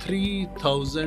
3000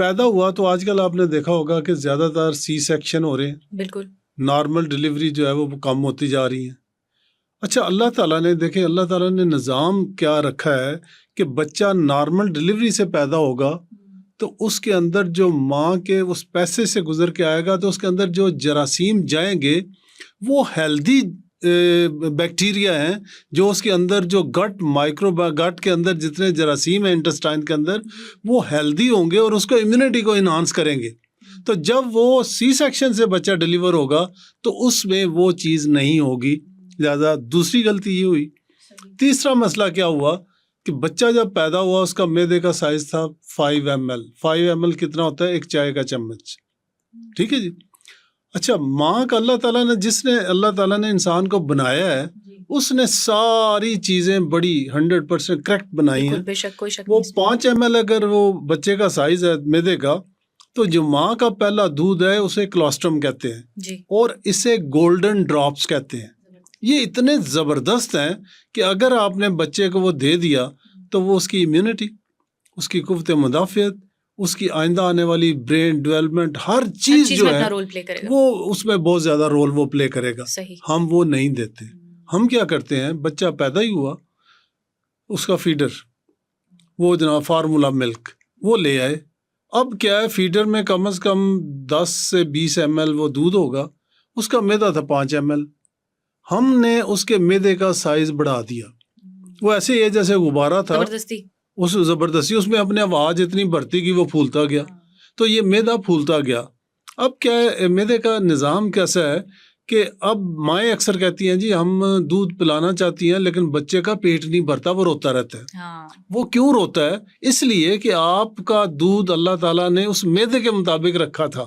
پیدا ہوا تو آج کل آپ نے دیکھا ہوگا کہ زیادہ تر سی سیکشن ہو رہے ہیں, بالکل نارمل ڈلیوری جو ہے وہ کم ہوتی جا رہی ہیں. اچھا اللہ تعالیٰ نے دیکھیں, اللہ تعالیٰ نے نظام کیا رکھا ہے کہ بچہ نارمل ڈلیوری سے پیدا ہوگا تو اس کے اندر جو ماں کے اس پیسے سے گزر کے آئے گا تو اس کے اندر جو جراثیم جائیں گے وہ ہیلدی بیکٹیریا ہیں, جو اس کے اندر جو گٹ کے اندر جتنے جراثیم ہیں انٹسٹائن کے اندر وہ ہیلدی ہوں گے اور اس کو امیونٹی کو انہانس کریں گے. تو جب وہ سی سیکشن سے بچہ ڈلیور ہوگا تو اس میں وہ چیز نہیں ہوگی, لہٰذا دوسری غلطی یہ ہوئی. تیسرا مسئلہ کیا ہوا کہ بچہ جب پیدا ہوا اس کا معدے کا سائز تھا 5 ml. 5 ml کتنا ہوتا ہے؟ ایک چائے کا چمچ, ٹھیک ہے جی. اچھا ماں کا اللہ تعالیٰ نے انسان کو بنایا ہے, اس نے ساری چیزیں بڑی 100% کریکٹ بنائی ہیں. وہ 5 ml اگر وہ بچے کا سائز ہے معدے کا, تو جو ماں کا پہلا دودھ ہے اسے کلوسٹرم کہتے ہیں اور اسے گولڈن ڈراپس کہتے ہیں. یہ اتنے زبردست ہیں کہ اگر آپ نے بچے کو وہ دے دیا تو وہ اس کی امیونٹی, اس کی قوت مدافعت, اس کی آئندہ آنے والی برین ڈیولپمنٹ, ہر چیز جو ہے وہ اس میں بہت زیادہ رول وہ پلے کرے گا. ہم وہ نہیں دیتے. ہم کیا کرتے ہیں, بچہ پیدا ہی ہوا, اس کا فیڈر وہ جناب فارمولا ملک وہ لے آئے. اب کیا ہے, فیڈر میں کم از کم 10 سے 20 ml وہ دودھ ہوگا, اس کا معدہ تھا 5 ml. ہم نے اس کے معدے کا سائز بڑھا دیا. وہ ایسے ہی ہے جیسے غبارہ تھا, زبردستی اس میں اپنے آواز اتنی بڑھتی کہ وہ پھولتا گیا. تو یہ معدہ پھولتا گیا. اب کیا ہے, معدے کا نظام کیسا ہے کہ اب مائیں اکثر کہتی ہیں جی ہم دودھ پلانا چاہتی ہیں لیکن بچے کا پیٹ نہیں بھرتا, وہ روتا رہتا ہے. وہ کیوں روتا ہے؟ اس لیے کہ آپ کا دودھ اللہ تعالیٰ نے اس معدے کے مطابق رکھا تھا.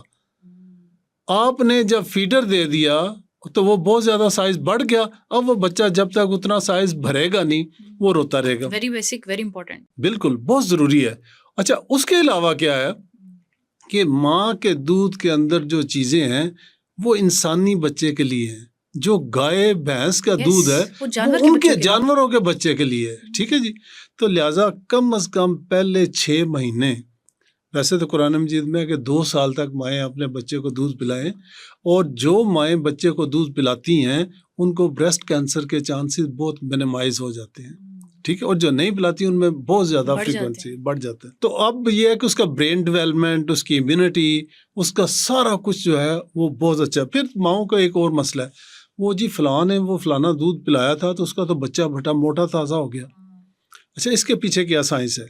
آپ نے جب فیڈر دے دیا تو وہ بہت زیادہ سائز بڑھ گیا. اب وہ بچہ جب تک اتنا سائز بھرے گا نہیں وہ روتا رہے گا. ویری بیسک, ویری امپورٹنٹ, بالکل بہت ضروری ہے. اچھا اس کے علاوہ کیا ہے کہ ماں کے دودھ کے اندر جو چیزیں ہیں وہ انسانی بچے کے لیے ہیں. جو گائے بھینس کا دودھ ہے وہ ان کے جانوروں کے بچے کے لیے ہے, ٹھیک ہے جی. تو لہٰذا کم از کم پہلے 6 مہینے, ویسے تو قرآن مجید میں ہے کہ 2 سال تک مائیں اپنے بچے کو دودھ پلائیں, اور جو مائیں بچے کو دودھ پلاتی ہیں ان کو بریسٹ کینسر کے چانسز بہت منیمائز ہو جاتے ہیں, ٹھیک ہے, اور جو نہیں پلاتی ان میں بہت زیادہ فریکوینسی بڑھ جاتا ہے. تو اب یہ ہے کہ اس کا برین ڈیولپمنٹ, اس کی امیونٹی, اس کا سارا کچھ جو ہے وہ بہت اچھا ہے. پھر ماؤں کا ایک اور مسئلہ ہے, وہ جی فلاں نے وہ فلانا دودھ پلایا تھا تو اس کا تو بچہ بھٹا موٹا تازہ ہو گیا. اچھا اس کے پیچھے کیا سائنس ہے؟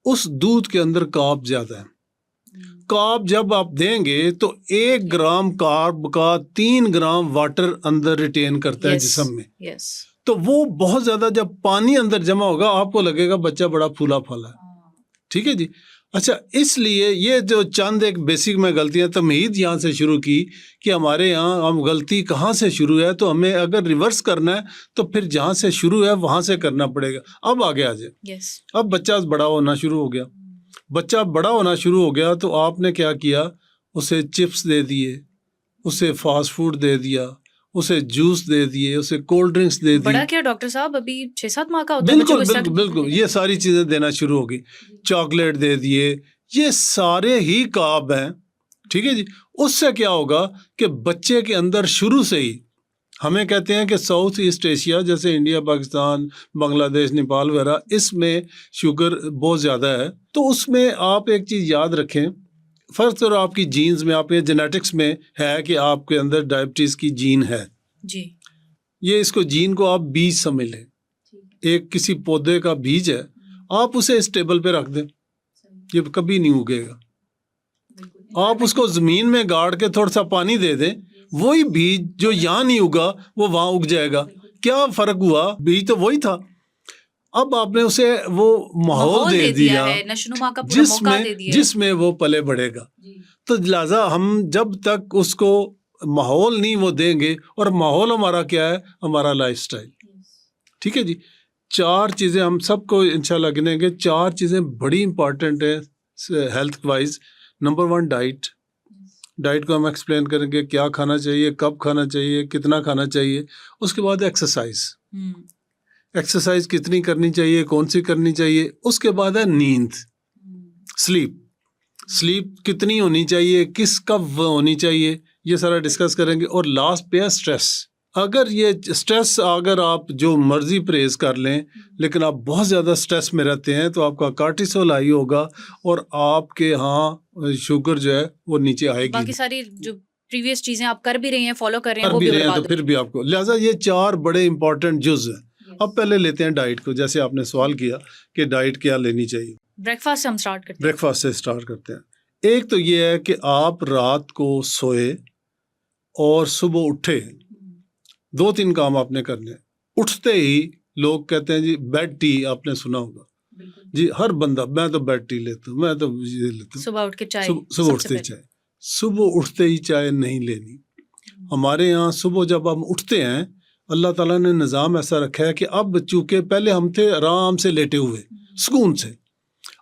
اس دودھ کے اندر کارب زیادہ ہے. کارب جب آپ دیں گے تو 1 گرام کارب کا 3 گرام واٹر اندر ریٹین کرتا ہے جسم میں. تو وہ بہت زیادہ جب پانی اندر جمع ہوگا آپ کو لگے گا بچہ بڑا پھولا پھالا ہے, ٹھیک ہے جی. اچھا اس لیے یہ جو چند ایک بیسک میں غلطیاں, تمہید یہاں سے شروع کی کہ ہمارے یہاں ہم غلطی کہاں سے شروع ہے, تو ہمیں اگر ریورس کرنا ہے تو پھر جہاں سے شروع ہے وہاں سے کرنا پڑے گا. اب آگے آ جائے. اب بچہ بڑا ہونا شروع ہو گیا. بچہ بڑا ہونا شروع ہو گیا تو آپ نے کیا کیا, اسے چپس دے دیے, اسے فاسٹ فوڈ دے دیا, اسے جوس دے دیے, اسے کولڈ ڈرنکس دے دی. بڑا کیا ڈاکٹر صاحب, ابھی 6-7 ماہ کا ہوتا ہے. بالکل یہ ساری چیزیں دینا شروع ہو گئی. چاکلیٹ دے دیے, یہ سارے ہی کارب ہیں, ٹھیک ہے جی. اس سے کیا ہوگا کہ بچے کے اندر شروع سے ہی, ہمیں کہتے ہیں کہ ساؤتھ ایسٹ ایشیا جیسے انڈیا, پاکستان, بنگلہ دیش, نیپال وغیرہ, اس میں شوگر بہت زیادہ ہے. تو اس میں آپ ایک چیز یاد رکھیں, فرض کرو آپ کی جینز میں, آپ کے جینیٹکس میں ہے کہ آپ کے اندر ڈائبٹیز کی جین ہے جی. یہ اس کو جین کو آپ بیج سمجھ لیں, ایک کسی پودے کا بیج ہے, آپ اسے اس ٹیبل پہ رکھ دیں, یہ کبھی نہیں اگے گا. آپ اس کو زمین میں گاڑ کے تھوڑا سا پانی دے دیں, وہی بیج جو یہاں نہیں اگا وہ وہاں اگ جائے گا. کیا فرق ہوا؟ بیج تو وہی تھا. اب آپ نے اسے وہ ماحول دے دیا جس میں وہ پلے بڑھے گا. تو لہٰذا ہم جب تک اس کو ماحول نہیں وہ دیں گے, اور ماحول ہمارا کیا ہے, ہمارا لائف سٹائل, ٹھیک ہے جی. 4 چیزیں ہم سب کو انشاءاللہ گنیں گے. 4 چیزیں بڑی امپورٹنٹ ہیں ہیلتھ وائز. نمبر 1 ڈائٹ کو ہم ایکسپلین کریں گے, کیا کھانا چاہیے, کب کھانا چاہیے, کتنا کھانا چاہیے. اس کے بعد ایکسرسائز کتنی کرنی چاہیے, کون سی کرنی چاہیے. اس کے بعد ہے نیند, سلیپ کتنی ہونی چاہیے, کس کب ہونی چاہیے, یہ سارا ڈسکس کریں گے. اور لاسٹ پہ ہے اسٹریس. اگر یہ اسٹریس اگر آپ جو مرضی پرہیز کر لیں لیکن آپ بہت زیادہ اسٹریس میں رہتے ہیں تو آپ کا کارٹیسول ہائی ہوگا اور آپ کے ہاں شوگر جو ہے وہ نیچے آئے گی. باقی ساری جو پریویس چیزیں آپ کر بھی رہی ہیں, فالو کر رہے ہیں, کر وہ بھی بھی رہے ہیں تو پھر بھی آپ کو, لہٰذا یہ 4 بڑے امپورٹنٹ جز ہیں. اب پہلے لیتے ہیں ڈائٹ کو, جیسے آپ نے سوال کیا کہ ڈائٹ کیا لینی چاہیے. بریک فاسٹ سے ہم اسٹارٹ کرتے ہیں. بریک فاسٹ سے اسٹارٹ کرتے ہیں. ایک تو یہ ہے کہ آپ رات کو سوئے اور صبح اٹھے, 2-3 کام آپ نے کرنے. اٹھتے ہی لوگ کہتے ہیں جی بیڈ ٹی, آپ نے سنا ہوگا جی, ہر بندہ میں تو بیڈ ٹی لیتا ہوں, میں تو یہ لیتا ہوں. صبح اٹھ کے چائے, صبح اٹھتے ہی چائے. صبح اٹھتے ہی چائے نہیں لینی. ہمارے یہاں صبح جب ہم اٹھتے ہیں اللہ تعالیٰ نے نظام ایسا رکھا ہے کہ اب چونکہ پہلے ہم تھے آرام سے لیٹے ہوئے سکون سے,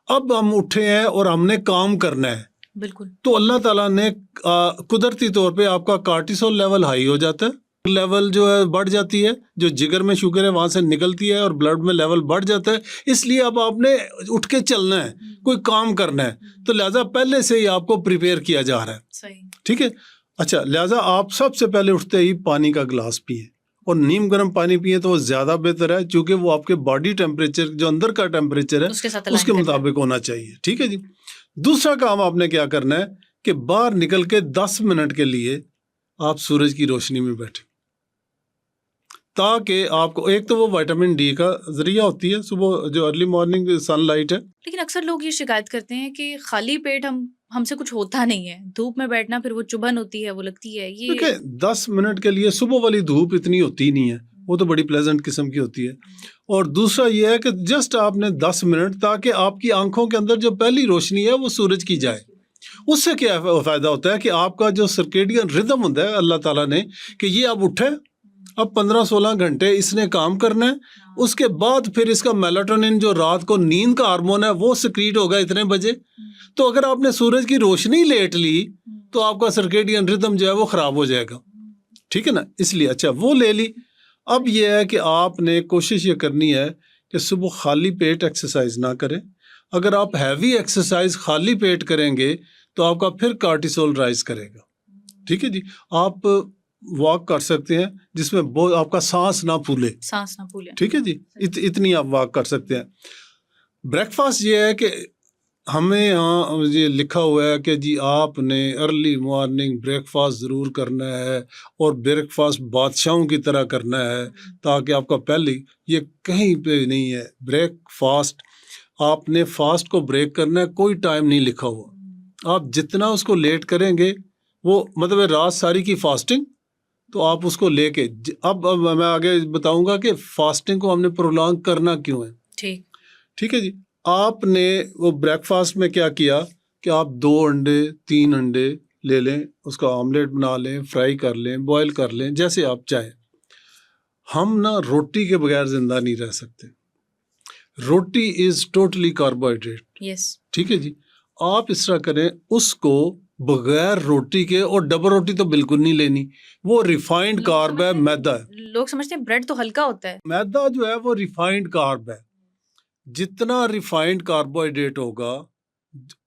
اب ہم اٹھے ہیں اور ہم نے کام کرنا ہے. بالکل. تو اللہ تعالیٰ نے قدرتی طور پہ آپ کا کارٹیسول لیول ہائی ہو جاتا ہے, لیول جو ہے بڑھ جاتی ہے, جو جگر میں شوگر ہے وہاں سے نکلتی ہے اور بلڈ میں لیول بڑھ جاتا ہے. اس لیے اب آپ نے اٹھ کے چلنا ہے, کوئی کام کرنا ہے, تو لہٰذا پہلے سے ہی آپ کو پریپیئر کیا جا رہا ہے. صحیح. ٹھیک ہے. اچھا, لہٰذا آپ سب سے پہلے اٹھتے ہی پانی کا گلاس پئیں اور نیم گرم پانی پئیں تو وہ زیادہ بہتر ہے, چونکہ وہ آپ کے باڈی ٹیمپریچر جو اندر کا ٹیمپریچر ہے اس کے مطابق ہونا چاہیے. ٹھیک ہے جی. دوسرا کام آپ نے کیا کرنا ہے کہ باہر نکل کے 10 منٹ کے لیے آپ سورج کی روشنی میں بیٹھیں, تاکہ آپ کو ایک تو وہ وائٹامن ڈی کا ذریعہ ہوتی ہے صبح جو ارلی مارننگ سن لائٹ ہے. لیکن اکثر لوگ یہ شکایت کرتے ہیں کہ خالی پیٹ ہم سے کچھ ہوتا نہیں ہے, دھوپ میں بیٹھنا پھر وہ چبھن ہوتی ہے, وہ لگتی ہے. یہ دیکھیں 10 منٹ کے لیے صبح والی دھوپ اتنی ہوتی نہیں ہے, وہ تو بڑی پلیزنٹ قسم کی ہوتی ہے. اور دوسرا یہ ہے کہ جسٹ آپ نے 10 منٹ, تاکہ آپ کی آنکھوں کے اندر جو پہلی روشنی ہے وہ سورج کی جائے. اس سے کیا فائدہ ہوتا ہے کہ آپ کا جو سرکیڈین ردم ہوتا ہے اللہ تعالیٰ نے کہ یہ اب اٹھے, اب 15-16 گھنٹے اس نے کام کرنا ہے, اس کے بعد پھر اس کا میلاٹونن جو رات کو نیند کا ہارمون ہے وہ سکریٹ ہوگا اتنے بجے. تو اگر آپ نے سورج کی روشنی لیٹ لی تو آپ کا سرکیڈین ردم جو ہے وہ خراب ہو جائے گا. ٹھیک ہے نا, اس لیے اچھا وہ لے لی. اب یہ ہے کہ آپ نے کوشش یہ کرنی ہے کہ صبح خالی پیٹ ایکسرسائز نہ کریں. اگر آپ ہیوی ایکسرسائز خالی پیٹ کریں گے تو آپ کا پھر کارٹیسول رائز کرے گا. ٹھیک ہے جی. آپ واک کر سکتے ہیں جس میں آپ کا سانس نہ پھولے. ٹھیک ہے جی, اتنی آپ واک کر سکتے ہیں. بریک فاسٹ یہ ہے کہ ہمیں یہاں یہ لکھا ہوا ہے کہ جی آپ نے ارلی مارننگ بریک فاسٹ ضرور کرنا ہے, اور بریک فاسٹ بادشاہوں کی طرح کرنا ہے, تاکہ آپ کا پہلی یہ کہیں پہ نہیں ہے. بریک فاسٹ آپ نے فاسٹ کو بریک کرنا ہے, کوئی ٹائم نہیں لکھا ہوا. آپ جتنا اس کو لیٹ کریں گے وہ مطلب رات ساری کی فاسٹنگ, تو آپ اس کو لے کے اب میں آگے بتاؤں گا کہ فاسٹنگ کو ہم نے پرولونگ کرنا کیوں ہے. ٹھیک ہے جی. آپ نے وہ بریک فاسٹ میں کیا کیا کہ آپ 2 انڈے 3 انڈے لے لیں, اس کا آملیٹ بنا لیں, فرائی کر لیں, بوائل کر لیں, جیسے آپ چاہیں. ہم نا روٹی کے بغیر زندہ نہیں رہ سکتے. روٹی از ٹوٹلی کاربوہائیڈریٹ. ٹھیک ہے جی. آپ اس طرح کریں, اس کو بغیر روٹی کے, اور ڈبل روٹی تو بالکل نہیں لینی, وہ ریفائنڈ کارب ہے, میدا ہے. لوگ سمجھتے ہیں بریڈ تو ہلکا ہوتا ہے. میدا جو ہے وہ ریفائنڈ کارب ہے. جتنا ریفائنڈ کاربوہائیڈریٹ ہوگا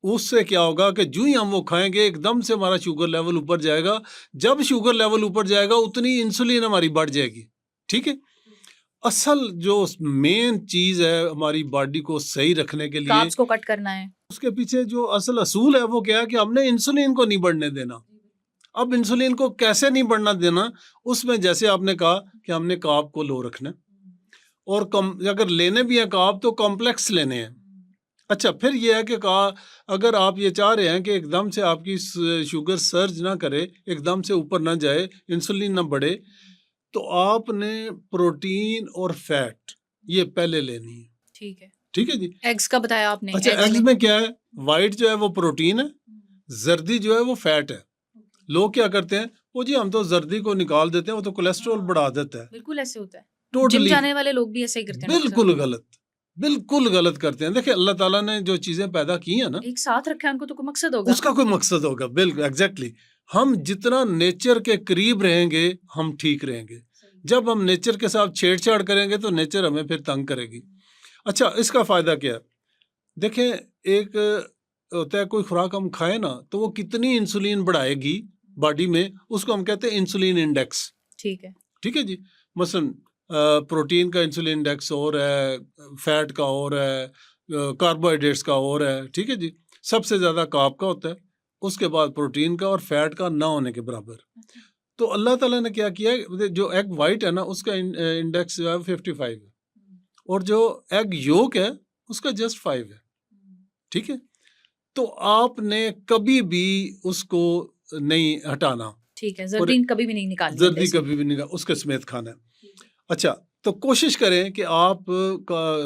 اس سے کیا ہوگا کہ جو ہی ہم وہ کھائیں گے ایک دم سے ہمارا شوگر لیول اوپر جائے گا. جب شوگر لیول اوپر جائے گا اتنی انسولین ہماری بڑھ جائے گی. ٹھیک ہے. اصل جو مین چیز ہے ہماری باڈی کو صحیح رکھنے کے لیے, کاربس کو کٹ کرنا ہے, اس کے پیچھے جو اصل اصول ہے وہ کیا ہے کہ ہم نے انسولین کو نہیں بڑھنے دینا. اب انسولین کو کیسے نہیں بڑھنا دینا, اس میں جیسے آپ نے کہا کہ ہم نے کارب کو لو رکھنا, اور اگر لینے بھی ہیں کارب تو کمپلیکس لینے ہیں. اچھا, پھر یہ ہے کہ اگر آپ یہ چاہ رہے ہیں کہ ایک دم سے آپ کی شوگر سرج نہ کرے, ایک دم سے اوپر نہ جائے, انسولین نہ بڑھے, تو آپ نے پروٹین اور فیٹ یہ پہلے لینی ہے. ٹھیک ہے جی. ایگز کا بتایا آپ نے. اچھا, ایگز میں کیا ہے, وائٹ جو ہے وہ پروٹین ہے, زردی جو ہے وہ فیٹ ہے. لوگ کیا کرتے ہیں, وہ جی ہم تو زردی کو نکال دیتے ہیں, وہ تو کولیسٹرول بڑھا دیتا ہے. بالکل ایسے ہوتا ہے. ٹوٹلی جم جانے والے لوگ بھی ایسے ہی کرتے ہیں. بالکل غلط کرتے ہیں. دیکھیں اللہ تعالیٰ نے جو چیزیں پیدا کی ہیں نا, ایک ساتھ رکھا ہے, ان کو تو کوئی مقصد ہوگا. اس کا کوئی مقصد ہوگا. بالکل ایگزیکٹلی. ہم جتنا نیچر کے قریب رہیں گے ہم ٹھیک رہیں گے. جب ہم نیچر کے ساتھ چھیڑ چھاڑ کریں گے تو نیچر ہمیں پھر تنگ کرے گی. اچھا, اس کا فائدہ کیا ہے؟ دیکھیں, ایک ہوتا ہے کوئی خوراک ہم کھائیں نا تو وہ کتنی انسولین بڑھائے گی باڈی میں، اس کو ہم کہتے ہیں انسولین انڈیکس. ٹھیک ہے. ٹھیک ہے جی. مثلاً پروٹین کا انسولین انڈیکس اور ہے، فیٹ کا اور ہے، کاربوہائیڈریٹس کا اور ہے. ٹھیک ہے جی. سب سے زیادہ کارب کا ہوتا ہے، اس کے بعد پروٹین کا، اور فیٹ کا نہ ہونے کے برابر. تو اللہ تعالیٰ نے کیا کیا ہے، جو ایگ وائٹ ہے نا اس کا انڈیکس جو ہے 55 ہے، اور جو ایگ یولک ہے اس کا جسٹ 5 ہے. ٹھیک ہے. تو آپ نے کبھی بھی اس کو نہیں ہٹانا. ٹھیک ہے. زردی کبھی بھی نہیں نکالنی، زردی کبھی بھی نہیں، اس کے سمیت کھانا ہے. اچھا، تو کوشش کریں کہ آپ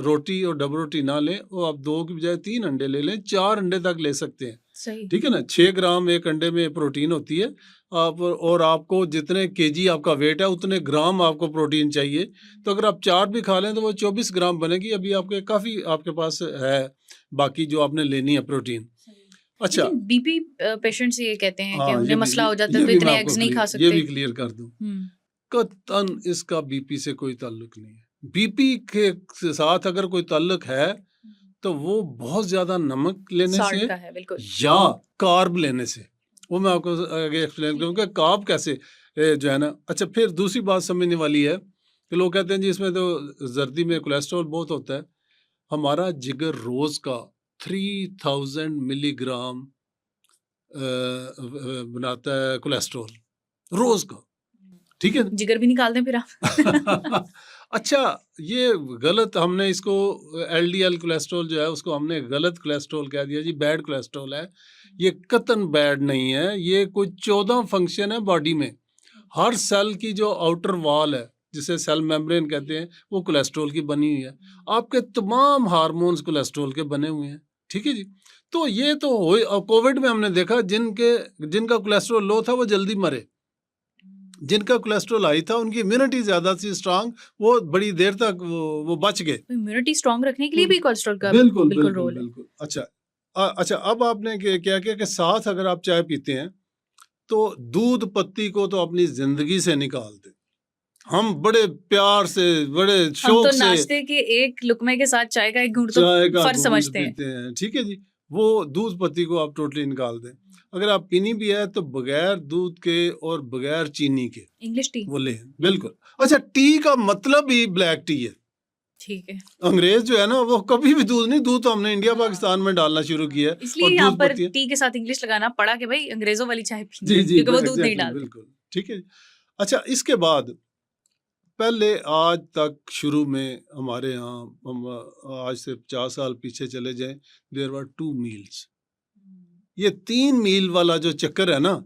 روٹی اور ڈبل روٹی نہ لیں، اور آپ 2 کی بجائے 3 انڈے لے لیں. 4 انڈے تک لے سکتے ہیں. صحیح. ٹھیک ہے نا. 6 گرام ایک انڈے میں پروٹین ہوتی ہے. اور آپ کو جتنے کے جی آپ کا ویٹ ہے اتنے گرام آپ کو پروٹین چاہیے. تو اگر آپ 4 بھی کھا لیں تو وہ 24 گرام بنے گی. ابھی آپ کے کافی آپ کے پاس ہے باقی جو آپ نے لینی ہے پروٹین. اچھا، بی پی پیشنٹس یہ کہتے ہیں کہ ہاں، انہیں مسئلہ ہو جاتا ہے تو اتنے ایگز نہیں کھا سکتے. یہ بھی کلیئر کر دوں. قطعاً اس کا بی پی سے کوئی تعلق نہیں ہے. بی پی کے ساتھ اگر کوئی تعلق ہے تو وہ بہت زیادہ نمک لینے سے کا ہے. بالکل. یا کارب لینے سے. وہ میں آپ کو آگے ایکسپلین کروں کہ کارب کیسے جو ہے نا. اچھا، پھر دوسری بات سمجھنے والی ہے کہ لوگ کہتے ہیں جی اس میں تو زردی میں کولیسٹرول بہت ہوتا ہے. ہمارا جگر روز کا 3000 ملی گرام بناتا ہے کولیسٹرول روز کا. ٹھیک ہے. جگر بھی نکال دیں پھر آپ. اچھا، یہ غلط ہم نے اس کو ایل ڈی ایل کولیسٹرول جو ہے اس کو ہم نے غلط کولیسٹرول کہہ دیا جی، بیڈ کولیسٹرول ہے. یہ قطعاً بیڈ نہیں ہے. یہ کوئی 14 فنکشن ہے باڈی میں. ہر سیل کی جو آؤٹر وال ہے جسے سیل میمبرین کہتے ہیں وہ کولیسٹرول کی بنی ہوئی ہے. آپ کے تمام ہارمونز کولیسٹرول کے بنے ہوئے ہیں. ٹھیک ہے جی. تو یہ تو کووڈ میں ہم نے دیکھا جن کا کولیسٹرول لو تھا وہ جلدی مرے. جن کا کولیسٹرول ہائی تھا ان کی امیونٹی زیادہ سی اسٹرانگ، وہ بڑی دیر تک وہ بچ گئے. امیونٹی اسٹرانگ رکھنے کے لیے بھی کولیسٹرول کا بالکل رول ہے. اچھا، اب آپ نے کیا کیا کہ ساتھ اگر آپ چائے پیتے ہیں تو دودھ پتی کو تو اپنی زندگی سے نکال دیں. ہم بڑے پیار سے، بڑے شوق سے ناشتے کے ایک لقمے کے ساتھ چائے کا ایک گھونٹ تو فرض سمجھتے ہیں. ٹھیک ہے جی. وہ دودھ پتی کو آپ ٹوٹلی نکال دیں. اگر آپ پینی بھی ہے تو بغیر دودھ کے اور بغیر چینی کے انگلش ٹی وہ لیں. بالکل. اچھا، ٹی کا مطلب ہی بلیک ٹی ہے. ٹھیک ہے. انگریز جو ہے نا وہ کبھی بھی دودھ نہیں، دودھ تو ہم نے انڈیا پاکستان میں ڈالنا شروع کیا ہے. اس لیے یہاں پر ٹی کے ساتھ انگلش لگانا پڑا کہ بھائی انگریزوں والی چائے پی، کیونکہ وہ دودھ نہیں ڈالتے. بالکل. ٹھیک ہے. اچھا، اس کے بعد پہلے آج تک شروع میں ہمارے یہاں آج سے 50 سال پیچھے چلے جائیں، دیر ور 2 meals. یہ 3 میل والا جو چکر ہے نا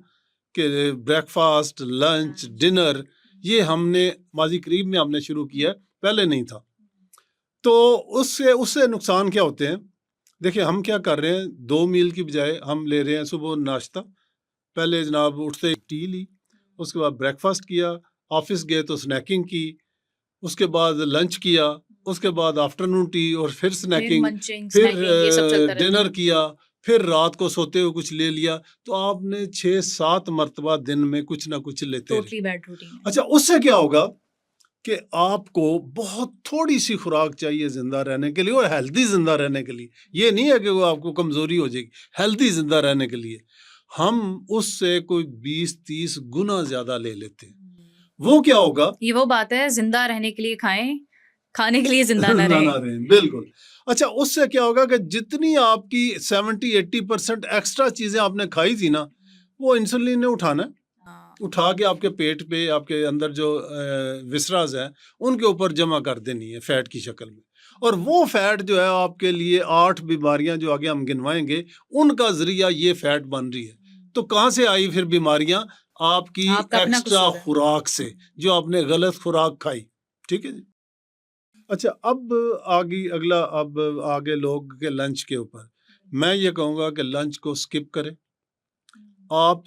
کہ بریک فاسٹ، لنچ، ڈنر، یہ ہم نے ماضی قریب میں ہم نے شروع کیا، پہلے نہیں تھا. تو اس سے نقصان کیا ہوتے ہیں؟ دیکھیں ہم کیا کر رہے ہیں، 2 میل کی بجائے ہم لے رہے ہیں صبح ناشتہ، پہلے جناب اٹھتے ٹی لی، اس کے بعد بریک فاسٹ کیا، آفس گئے تو سنیکنگ کی، اس کے بعد لنچ کیا، اس کے بعد آفٹرنون ٹی، اور پھر سنیکنگ، پھر ڈنر کیا، پھر رات کو سوتے ہوئے کچھ لے لیا. تو آپ نے 6-7 مرتبہ دن میں کچھ نہ کچھ لیتے رہے. اچھا، اس سے کیا ہوگا کہ آپ کو بہت تھوڑی سی خوراک چاہیے زندہ رہنے کے لیے، اور ہیلدی زندہ رہنے کے لیے. یہ نہیں ہے کہ وہ آپ کو کمزوری ہو جائے گی، ہیلدی زندہ رہنے کے لیے ہم اس سے کوئی 20-30 گنا زیادہ لے لیتے ہیں. وہ کیا ہوگا؟ یہ وہ بات ہے، زندہ رہنے کے لیے کھائیں، کھانے کے لیے زندہ نہ رہیں. بالکل. اچھا، اس سے کیا ہوگا کہ جتنی آپ کی 70-80% ایکسٹرا چیزیں آپ نے کھائی تھی نا، وہ انسولین نے اٹھانا ہے، اٹھا کے آپ کے پیٹ پہ، آپ کے اندر جو وسراز ہیں ان کے اوپر جمع کر دینی ہے فیٹ کی شکل میں. اور وہ فیٹ جو ہے آپ کے لیے 8 بیماریاں جو آگے ہم گنوائیں گے ان کا ذریعہ یہ فیٹ بن رہی ہے. تو کہاں سے آئی پھر بیماریاں؟ آپ کی ایکسٹرا خوراک سے، جو آپ نے غلط خوراک کھائی. ٹھیک ہے جی. اچھا، اب آگے لوگ کے لنچ کے اوپر میں یہ کہوں گا کہ لنچ کو سکپ کریں. آپ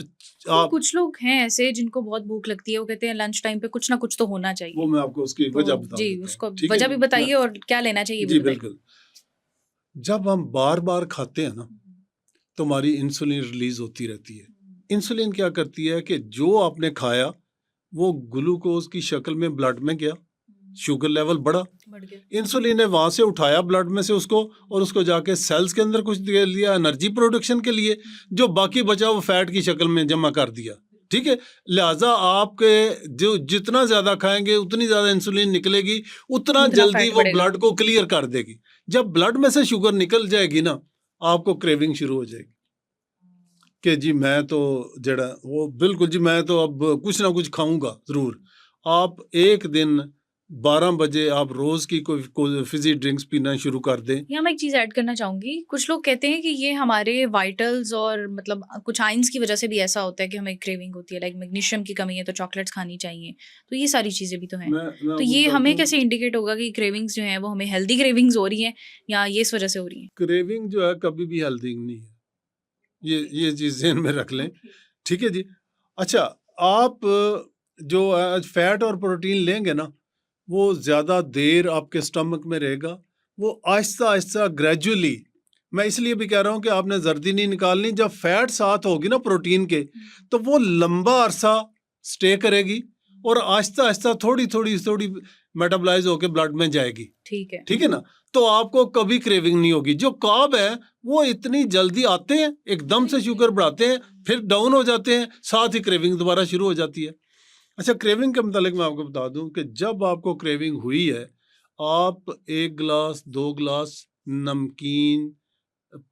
کچھ لوگ ہیں ایسے جن کو بہت بھوک لگتی ہے، وہ کہتے ہیں لنچ ٹائم پہ کچھ نہ کچھ تو ہونا چاہیے. وہ میں آپ کو اس کی وجہ بتا جی، اس کو وجہ بھی بتائیے اور کیا لینا چاہیے. جی بالکل. جب ہم بار بار کھاتے ہیں نا تو ہماری انسولین ریلیز ہوتی رہتی ہے. انسولین کیا کرتی ہے کہ جو آپ نے کھایا وہ گلوکوز کی شکل میں بلڈ میں گیا، شوگر لیول بڑھا, بڑھ گیا. انسولین نے وہاں سے اٹھایا بلڈ میں سے اس کو, اور اس کو جا کے سیلز کے اندر کچھ دے لیا انرجی پروڈکشن کے لیے, جو باقی بچا وہ فیٹ کی شکل میں جمع کر دیا. ٹھیک ہے, لہٰذا آپ کے جو جتنا زیادہ کھائیں گے اتنی زیادہ انسولین نکلے گی, اتنا جلدی وہ بلڈ کو کلیئر کر دے گی. جب بلڈ میں سے شوگر نکل جائے گی نا, آپ کو کریونگ شروع ہو جائے گی کہ جی میں تو جڑا وہ بالکل جی میں تو اب کچھ نہ کچھ کھاؤں گا ضرور. آپ ایک دن 12 بجے آپ روز کی کوئی فزی ڈرنکس پینا شروع کر دیں. یہاں میں ایک چیز ایڈ کرنا چاہوں گی, کچھ لوگ کہتے ہیں کہ یہ ہمارے وائٹلز اور مطلب کچھ آئنس کی وجہ سے بھی ایسا ہوتا ہے کہ ہمیں کریونگ ہوتی ہے, لائک میگنیشیم کی کمی ہے تو چاکلیٹس کھانی چاہیے, تو یہ ساری چیزیں بھی تو ہیں. تو یہ ہمیں کیسے انڈیکیٹ ہوگا کہ کریونگز جو ہیں وہ ہمیں ہیلدی کریونگز ہو رہی ہیں یا یہ اس وجہ سے ہو رہی ہیں؟ کریونگ جو ہے کبھی بھی ہیلدی نہیں ہے, یہ چیز ذہن میں رکھ لیں. ٹھیک ہے جی. اچھا, آپ جو فیٹ اور پروٹین لیں گے نا, وہ زیادہ دیر آپ کے سٹمک میں رہے گا, وہ آہستہ آہستہ گریجولی. میں اس لیے بھی کہہ رہا ہوں کہ آپ نے زردی نہیں نکالنی, جب فیٹ ساتھ ہوگی نا پروٹین کے تو وہ لمبا عرصہ سٹے کرے گی اور آہستہ آہستہ تھوڑی میٹابلائز ہو کے بلڈ میں جائے گی. ٹھیک ہے نا, تو آپ کو کبھی کریونگ نہیں ہوگی. جو کارب ہے وہ اتنی جلدی آتے ہیں, ایک دم سے شوگر بڑھاتے ہیں, پھر ڈاؤن ہو جاتے ہیں, ساتھ ہی کریونگ دوبارہ شروع ہو جاتی ہے. اچھا, کریونگ کے متعلق میں آپ کو بتا دوں کہ جب آپ کو کریونگ ہوئی ہے, آپ 1 گلاس 2 گلاس نمکین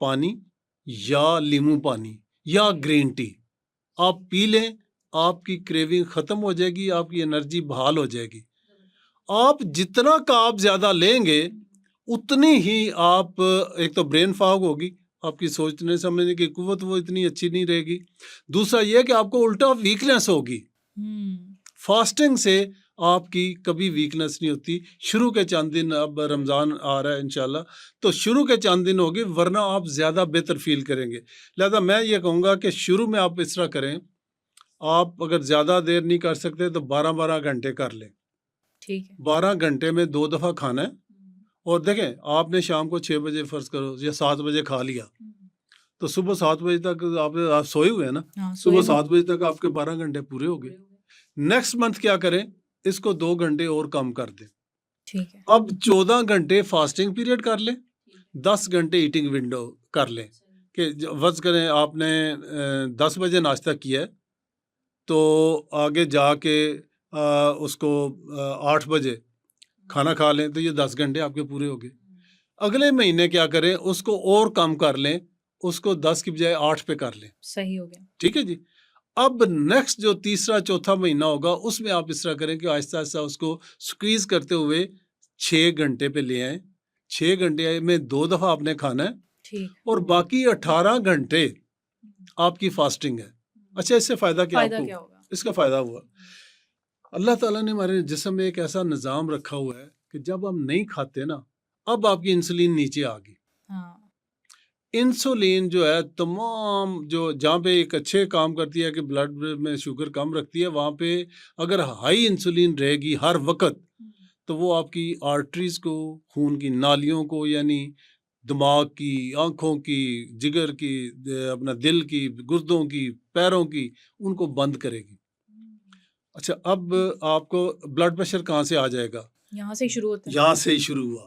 پانی یا لیمو پانی یا گرین ٹی آپ پی لیں, آپ کی کریونگ ختم ہو جائے گی, آپ کی انرجی بحال ہو جائے گی. آپ جتنا کارب زیادہ لیں گے اتنی ہی آپ, ایک تو برین فاگ ہوگی, آپ کی سوچنے سمجھنے کی قوت وہ اتنی اچھی نہیں رہے گی. دوسرا یہ کہ آپ کو الٹا ویکنیس ہوگی. فاسٹنگ سے آپ کی کبھی ویکنیس نہیں ہوتی. شروع کے چند دن, اب رمضان آ رہا ہے انشاءاللہ, تو شروع کے چند دن ہوگی, ورنہ آپ زیادہ بہتر فیل کریں گے. لہذا میں یہ کہوں گا کہ شروع میں آپ اس طرح کریں, آپ اگر زیادہ دیر نہیں کر سکتے تو 12 گھنٹے کر لیں. ٹھیک ہے, 12 گھنٹے میں 2 دفعہ کھانا ہے. اور دیکھیں, آپ نے شام کو 6 بجے فرض کرو یا 7 بجے کھا لیا, تو صبح 7 بجے تک آپ سوئے ہوئے ہیں نا, صبح 7 بجے تک آپ کے 12 گھنٹے پورے ہو گئے. نیکسٹ منتھ کیا کریں, اس کو 2 گھنٹے اور کم کر دیں. ٹھیک ہے, اب 14 گھنٹے فاسٹنگ پیریڈ کر لیں, 10 گھنٹے ایٹنگ ونڈو کر لیں. کہ فرض کریں آپ نے 10 بجے ناشتہ کیا ہے, تو آگے جا کے اس کو 8 بجے کھانا کھا لیں, تو یہ 10 گھنٹے آپ کے پورے ہو گئے. اگلے مہینے کیا کریں, اس کو اور کم کر لیں, اس کو 10 کی بجائے 8 پہ کر لیں. صحیح ہو گیا. ٹھیک ہے جی. اب نیکسٹ جو تیسرا چوتھا مہینہ ہوگا, اس میں آپ اس طرح کریں کہ آہستہ آہستہ اس کو سکویز کرتے ہوئے 6 گھنٹے پہ لے آئیں. 6 گھنٹے میں 2 دفعہ آپ نے کھانا ہے, اور باقی 18 گھنٹے آپ کی فاسٹنگ ہے. اچھا, اس سے فائدہ کیا ہوگا؟ اس کا فائدہ ہوا, اللہ تعالیٰ نے ہمارے جسم میں ایک ایسا نظام رکھا ہوا ہے کہ جب ہم نہیں کھاتے نا, اب آپ کی انسولین نیچے آ گئی. انسولین جو ہے تمام جو جہاں پہ ایک اچھے کام کرتی ہے کہ بلڈ میں شوگر کم رکھتی ہے, وہاں پہ اگر ہائی انسولین رہے گی ہر وقت, تو وہ آپ کی آرٹریز کو, خون کی نالیوں کو, یعنی دماغ کی, آنکھوں کی, جگر کی, اپنا دل کی, گردوں کی, پیروں کی, ان کو بند کرے گی. اچھا, اب آپ کو بلڈ پریشر کہاں سے آ جائے گا؟ یہاں سے شروع ہوتا ہے. یہاں سے ہی شروع ہوا.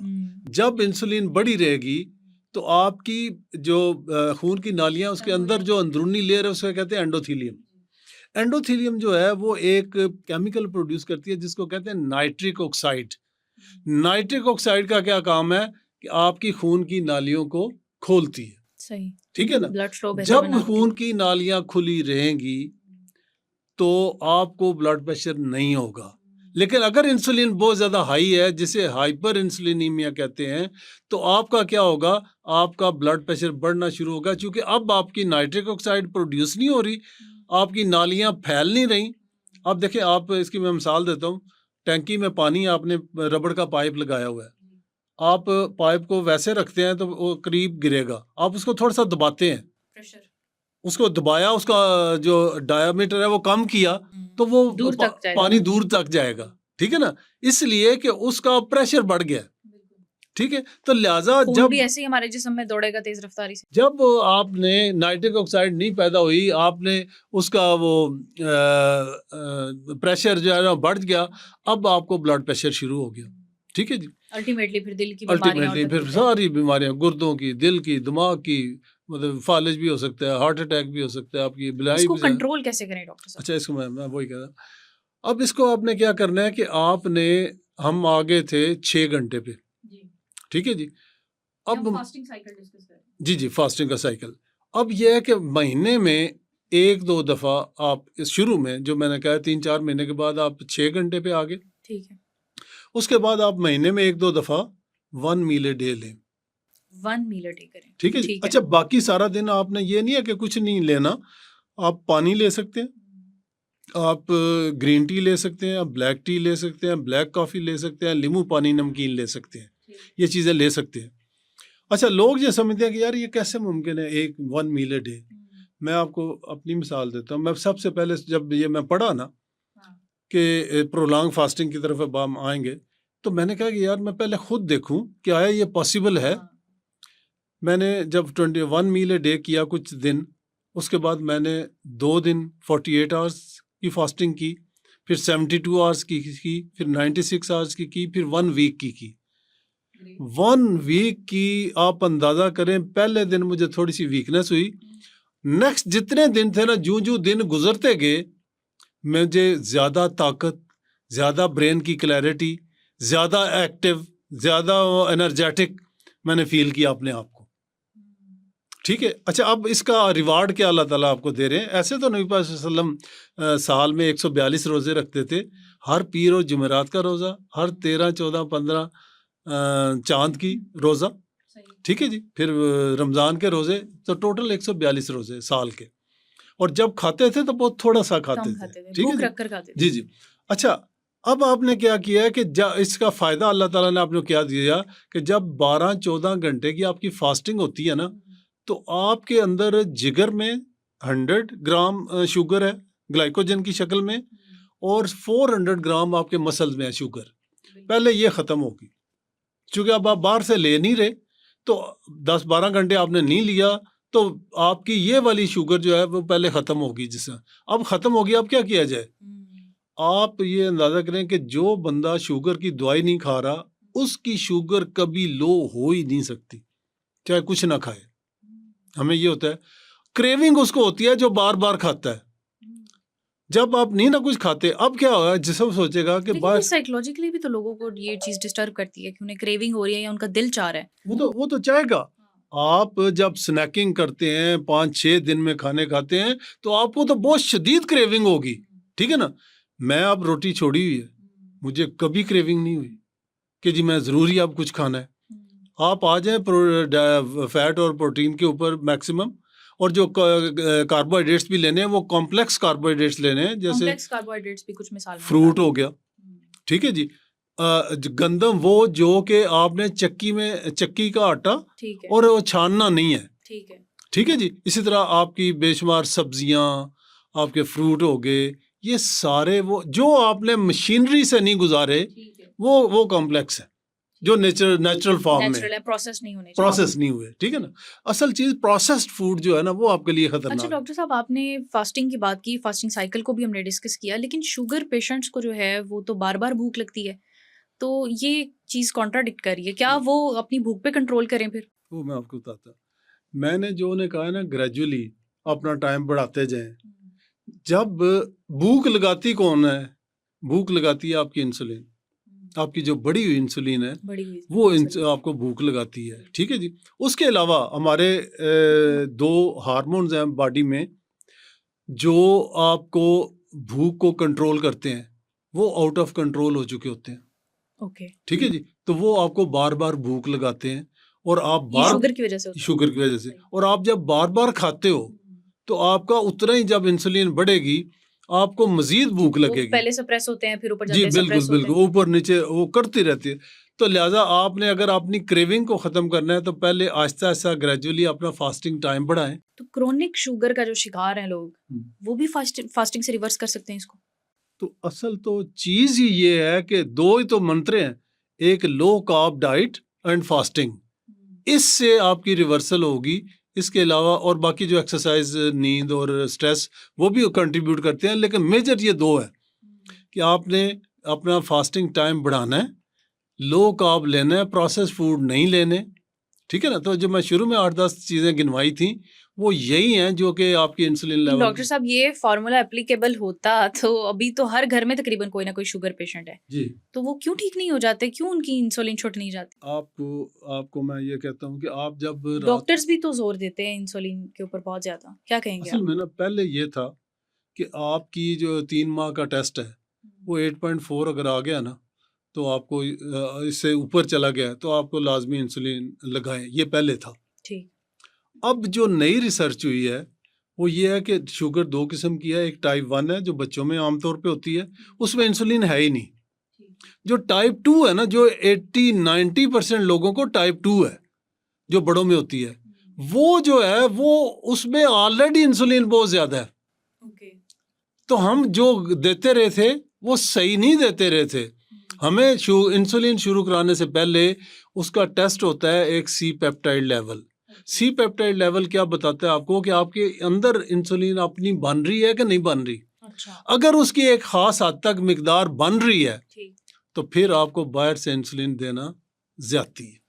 جب انسولین بڑی رہے گی تو آپ کی جو خون کی نالیاں, اس کے اندر جو اندرونی لیئر ہے اس کو کہتے ہیں انڈوتھیلیم. انڈوتھیلیم جو ہے وہ ایک کیمیکل پروڈیوس کرتی ہے جس کو کہتے ہیں نائٹرک آکسائڈ. نائٹرک آکسائڈ کا کیا کام ہے کہ آپ کی خون کی نالیوں کو کھولتی ہے. صحیح, ٹھیک ہے نا. جب خون کی نالیاں کھلی رہیں گی تو آپ کو بلڈ پریشر نہیں ہوگا. لیکن اگر انسولین بہت زیادہ ہائی ہے, جسے ہائپر انسولینیمیا کہتے ہیں, تو آپ کا کیا ہوگا, آپ کا بلڈ پریشر بڑھنا شروع ہوگا, کیونکہ اب آپ کی نائٹرک آکسائڈ پروڈیوس نہیں ہو رہی, آپ کی نالیاں پھیل نہیں رہی. اب دیکھیں, آپ اس کی میں مثال دیتا ہوں. ٹینکی میں پانی, آپ نے ربڑ کا پائپ لگایا ہوا ہے, آپ پائپ کو ویسے رکھتے ہیں تو وہ قریب گرے گا, آپ اس کو تھوڑا سا دباتے ہیں, اس کو دبایا, اس کا جو ڈایامیٹر ہے وہ کم کیا, تو وہ پانی دور تک جائے گا. ٹھیک ہے نا, اس لیے کہ اس کا پریشر بڑھ گیا. ٹھیک ہے. تو لہٰذا خون جب بھی ایسے ہی ہمارے جسم میں دوڑے گا تیز رفتاری سے. جب آپ نے نائٹرک آکسائڈ نہیں پیدا ہوئی, آپ نے اس کا وہ پریشر جو ہے نا بڑھ گیا, اب آپ کو بلڈ پریشر شروع ہو گیا. ٹھیک ہے جی. الٹیمیٹلی پھر دل کی بیماریاں الٹیمیٹلی پھر ساری بیماریاں, گردوں کی, دل کی, دماغ کی, مطلب فالج بھی ہو سکتا ہے, ہارٹ اٹیک بھی ہو سکتا ہے, آپ کی بلائی اس کو بھی. کنٹرول کیسے کریں ڈاکٹر صاحب؟ اچھا, اس کو میں وہی کہہ رہا ہوں. اب اس کو آپ نے کیا کرنا ہے کہ آپ نے, ہم آگے تھے 6 گھنٹے پہ. ٹھیک ہے جی. اب فاسٹنگ سائیکل ڈسکس کریں. جی فاسٹنگ کا سائیکل. اب یہ ہے کہ مہینے میں 1-2 دفعہ آپ اس شروع میں جو میں نے کہا 3-4 مہینے کے بعد آپ 6 گھنٹے پہ آگے. ٹھیک ہے. اس کے بعد آپ مہینے میں 1-2 دفعہ 1 میل اے ڈے لیں. 1 میل اے ڈے کریں. ٹھیک ہے جی. اچھا, باقی سارا دن آپ نے یہ نہیں ہے کہ کچھ نہیں لینا, آپ پانی لے سکتے ہیں, آپ گرین ٹی لے سکتے ہیں, آپ بلیک ٹی لے سکتے ہیں, بلیک کافی لے سکتے ہیں, لیمو پانی نمکین لے سکتے ہیں, یہ چیزیں لے سکتے ہیں. اچھا, لوگ یہ سمجھتے ہیں کہ یار یہ کیسے ممکن ہے 1 میل اے ڈے. میں آپ کو اپنی مثال دیتا ہوں. میں سب سے پہلے جب یہ میں پڑھا نا کہ پرولانگ فاسٹنگ کی طرف اب ہم آئیں گے, تو میں نے کہا کہ یار میں پہلے خود دیکھوں کہ آیا یہ پاسبل ہے. میں نے جب 21 میل اے ڈے کیا کچھ دن, اس کے بعد میں نے 2 دن 48 آورس کی فاسٹنگ کی, پھر 72 آورس کی, پھر 96 آورس کی, پھر 1 ویک کی. 1 ویک کی آپ اندازہ کریں, پہلے دن مجھے تھوڑی سی ویکنیس ہوئی. نیکسٹ جتنے دن تھے نا, جو دن گزرتے گئے مجھے زیادہ طاقت, زیادہ برین کی کلیئرٹی, زیادہ ایکٹیو, زیادہ انرجیٹک میں نے فیل کیا اپنے آپ کو. ٹھیک ہے. اچھا, اب اس کا ریوارڈ کیا اللہ تعالیٰ آپ کو دے رہے ہیں. ایسے تو نبی پاک صلی اللہ علیہ وسلم سال میں 142 روزے رکھتے تھے, ہر پیر اور جمعرات کا روزہ, ہر 13, 14, 15 چاند کی روزہ. ٹھیک ہے جی. پھر رمضان کے روزے, تو ٹوٹل 142 روزے سال کے. اور جب کھاتے تھے تو بہت تھوڑا سا کھاتے تھے. ٹھیک ہے جی. جی. اچھا, اب آپ نے کیا کیا ہے کہ اس کا فائدہ اللہ تعالیٰ نے آپ نے کیا دیا کہ جب 12-14 گھنٹے کی آپ کی فاسٹنگ ہوتی ہے نا, تو آپ کے اندر جگر میں 100 گرام شوگر ہے گلائکوجن کی شکل میں, اور 400 گرام آپ کے مسلز میں ہے شوگر. پہلے یہ ختم ہوگی, چونکہ اب آپ باہر سے لے نہیں رہے, تو 10-12 گھنٹے آپ نے نہیں لیا, تو آپ کی یہ والی شوگر جو ہے وہ پہلے ختم ہوگی. جس سے اب ختم ہوگی, اب کیا کیا جائے. آپ یہ اندازہ کریں کہ جو بندہ شوگر کی دوائی نہیں کھا رہا, اس کی شوگر کبھی لو ہو ہی نہیں سکتی, چاہے کچھ نہ کھائے. ہمیں یہ ہوتا ہے کریونگ اس کو ہوتی ہے جو بار بار کھاتا ہے. جب آپ نہیں نہ کچھ کھاتے, اب کیا ہوگا, جسم سوچے گا کہ باہر سائیکولوجیکلی بھی تو لوگوں کو یہ چیز ڈسٹرب کرتی ہے کہ انہیں کریونگ ہو رہی ہے یا ان کا دل چاہ رہا ہے. وہ تو چاہے گا. آپ جب سنیکنگ کرتے ہیں 5-6 دن میں کھانے کھاتے ہیں, تو آپ کو تو بہت شدید کریونگ ہوگی. ٹھیک ہے نا. میں اب روٹی چھوڑی ہوئی ہے, مجھے کبھی کریونگ نہیں ہوئی کہ جی میں ضروری اب کچھ کھانا ہے. آپ آ جائیں فیٹ اور پروٹین کے اوپر میکسیمم, اور جو کاربوہائیڈریٹس بھی لینے ہیں وہ کمپلیکس کاربوہائیڈریٹس لینے ہیں, جیسے کاربوہائیڈریٹس بھی کچھ مثال فروٹ ہو گیا. ٹھیک ہے جی. گندم وہ جو کہ آپ نے چکی کا آٹا, اور وہ چھاننا نہیں ہے. ٹھیک ہے جی. اسی طرح آپ کی بے شمار سبزیاں, آپ کے فروٹ ہو گئے, یہ سارے وہ جو آپ نے مشینری سے نہیں گزارے, وہ کمپلیکس ہے جو نیچرل فارم میں پروسیس نہیں ہوئے. ٹھیک ہے نا. اصل چیز پروسیسڈ فوڈ جو ہے نا, وہ آپ کے لیے خطرناک. اچھا ڈاکٹر صاحب, آپ نے فاسٹنگ کی بات کی, فاسٹنگ سائیکل کو بھی ہم نے ڈسکس کیا, لیکن شوگر پیشنٹس کو جو ہے وہ تو بار بار بھوک لگتی ہے, تو یہ چیز کانٹراڈکٹ کر رہی ہے. کیا وہ اپنی بھوک پہ کنٹرول کریں پھر؟ وہ میں آپ کو بتاتا ہوں. میں نے جو انہیں کہا نا, گریجولی اپنا ٹائم بڑھاتے جائیں. جب بھوک لگاتی کون ہے, بھوک لگاتی ہے آپ کی انسولین. آپ کی جو بڑی ہوئی انسولین ہے وہ آپ کو بھوک لگاتی ہے. ٹھیک ہے جی. اس کے علاوہ ہمارے 2 ہارمونز ہیں باڈی میں جو آپ کو بھوک کو کنٹرول کرتے ہیں, وہ آؤٹ آف کنٹرول ہو چکے ہوتے ہیں. ٹھیک ہے جی. تو وہ آپ کو بار بار بھوک لگاتے ہیں, اور آپ شوگر کی وجہ سے, اور آپ جب بار بار کھاتے ہو تو آپ کا اتنا ہی جب انسولین بڑھے گی, آپ کو مزید بھوک لگے گی. پہلے سپریس ہوتے ہیں, پھر اوپر جی بالکل اوپر نیچے وہ کرتی رہتی ہے. تو لہٰذا آپ نے اگر اپنی کریونگ کو ختم کرنا ہے, تو پہلے آہستہ آہستہ گریجولی اپنا فاسٹنگ ٹائم بڑھائیں. تو کرونک شوگر کا جو شکار ہیں لوگ, وہ بھی فاسٹنگ سے ریورس کر سکتے ہیں اس کو؟ تو اصل تو چیز ہی یہ ہے کہ 2 ہی تو منتر ہیں, ایک لو کارب ڈائٹ اینڈ فاسٹنگ. اس سے آپ کی ریورسل ہوگی. اس کے علاوہ اور باقی جو ایکسرسائز، نیند اور اسٹریس وہ بھی کنٹریبیوٹ کرتے ہیں، لیکن میجر یہ دو ہے کہ آپ نے اپنا فاسٹنگ ٹائم بڑھانا ہے، لو کارب لینا ہے، پروسیس فوڈ نہیں لینے. ٹھیک ہے نا. تو جو میں شروع میں 8-10 چیزیں گنوائی تھیں وہ یہی ہیں جو کہ آپ کی انسولین لیول. ڈاکٹر صاحب یہ فارمولا اپلیکیبل ہوتا تو ابھی تو ہر گھر میں تقریباً کوئی نہ کوئی شوگر پیشنٹ ہے جی. تو وہ کیوں ٹھیک نہیں ہو جاتے؟ کیوں ان کی انسولین چھٹ نہیں جاتی؟ آپ کو میں یہ کہتا ہوں کہ آپ جب ڈاکٹرز بھی تو زور دیتے ہیں انسولین کے اوپر بہت زیادہ، کیا کہیں گے اصل آپ؟ میں نا پہلے یہ تھا کہ آپ کی جو 3 ماہ کا ٹیسٹ ہے وہ 8.4 اگر آ گیا نا تو آپ کو اس سے اوپر چلا گیا تو آپ کو لازمی انسولین لگائیں. یہ پہلے تھا. ٹھیک. اب جو نئی ریسرچ ہوئی ہے وہ یہ ہے کہ شوگر 2 قسم کی ہے. ایک ٹائپ 1 ہے جو بچوں میں عام طور پہ ہوتی ہے، اس میں انسولین ہے ہی نہیں. جو ٹائپ 2 ہے نا، جو 80-90% لوگوں کو ٹائپ 2 ہے جو بڑوں میں ہوتی ہے، وہ جو ہے وہ اس میں آلریڈی انسولین بہت زیادہ ہے. تو ہم جو دیتے رہے تھے وہ صحیح نہیں دیتے رہے تھے. ہمیں انسولین شروع کرانے سے پہلے اس کا ٹیسٹ ہوتا ہے ایک سی پیپٹائڈ لیول. سی پیپٹائڈ لیول کیا بتاتا ہے آپ کو کہ آپ کے اندر انسولین اپنی بن رہی ہے کہ نہیں بن رہی. اگر اس کی ایک خاص حد تک مقدار بن رہی ہے تو پھر آپ کو باہر سے انسولین دینا زیادتی ہے.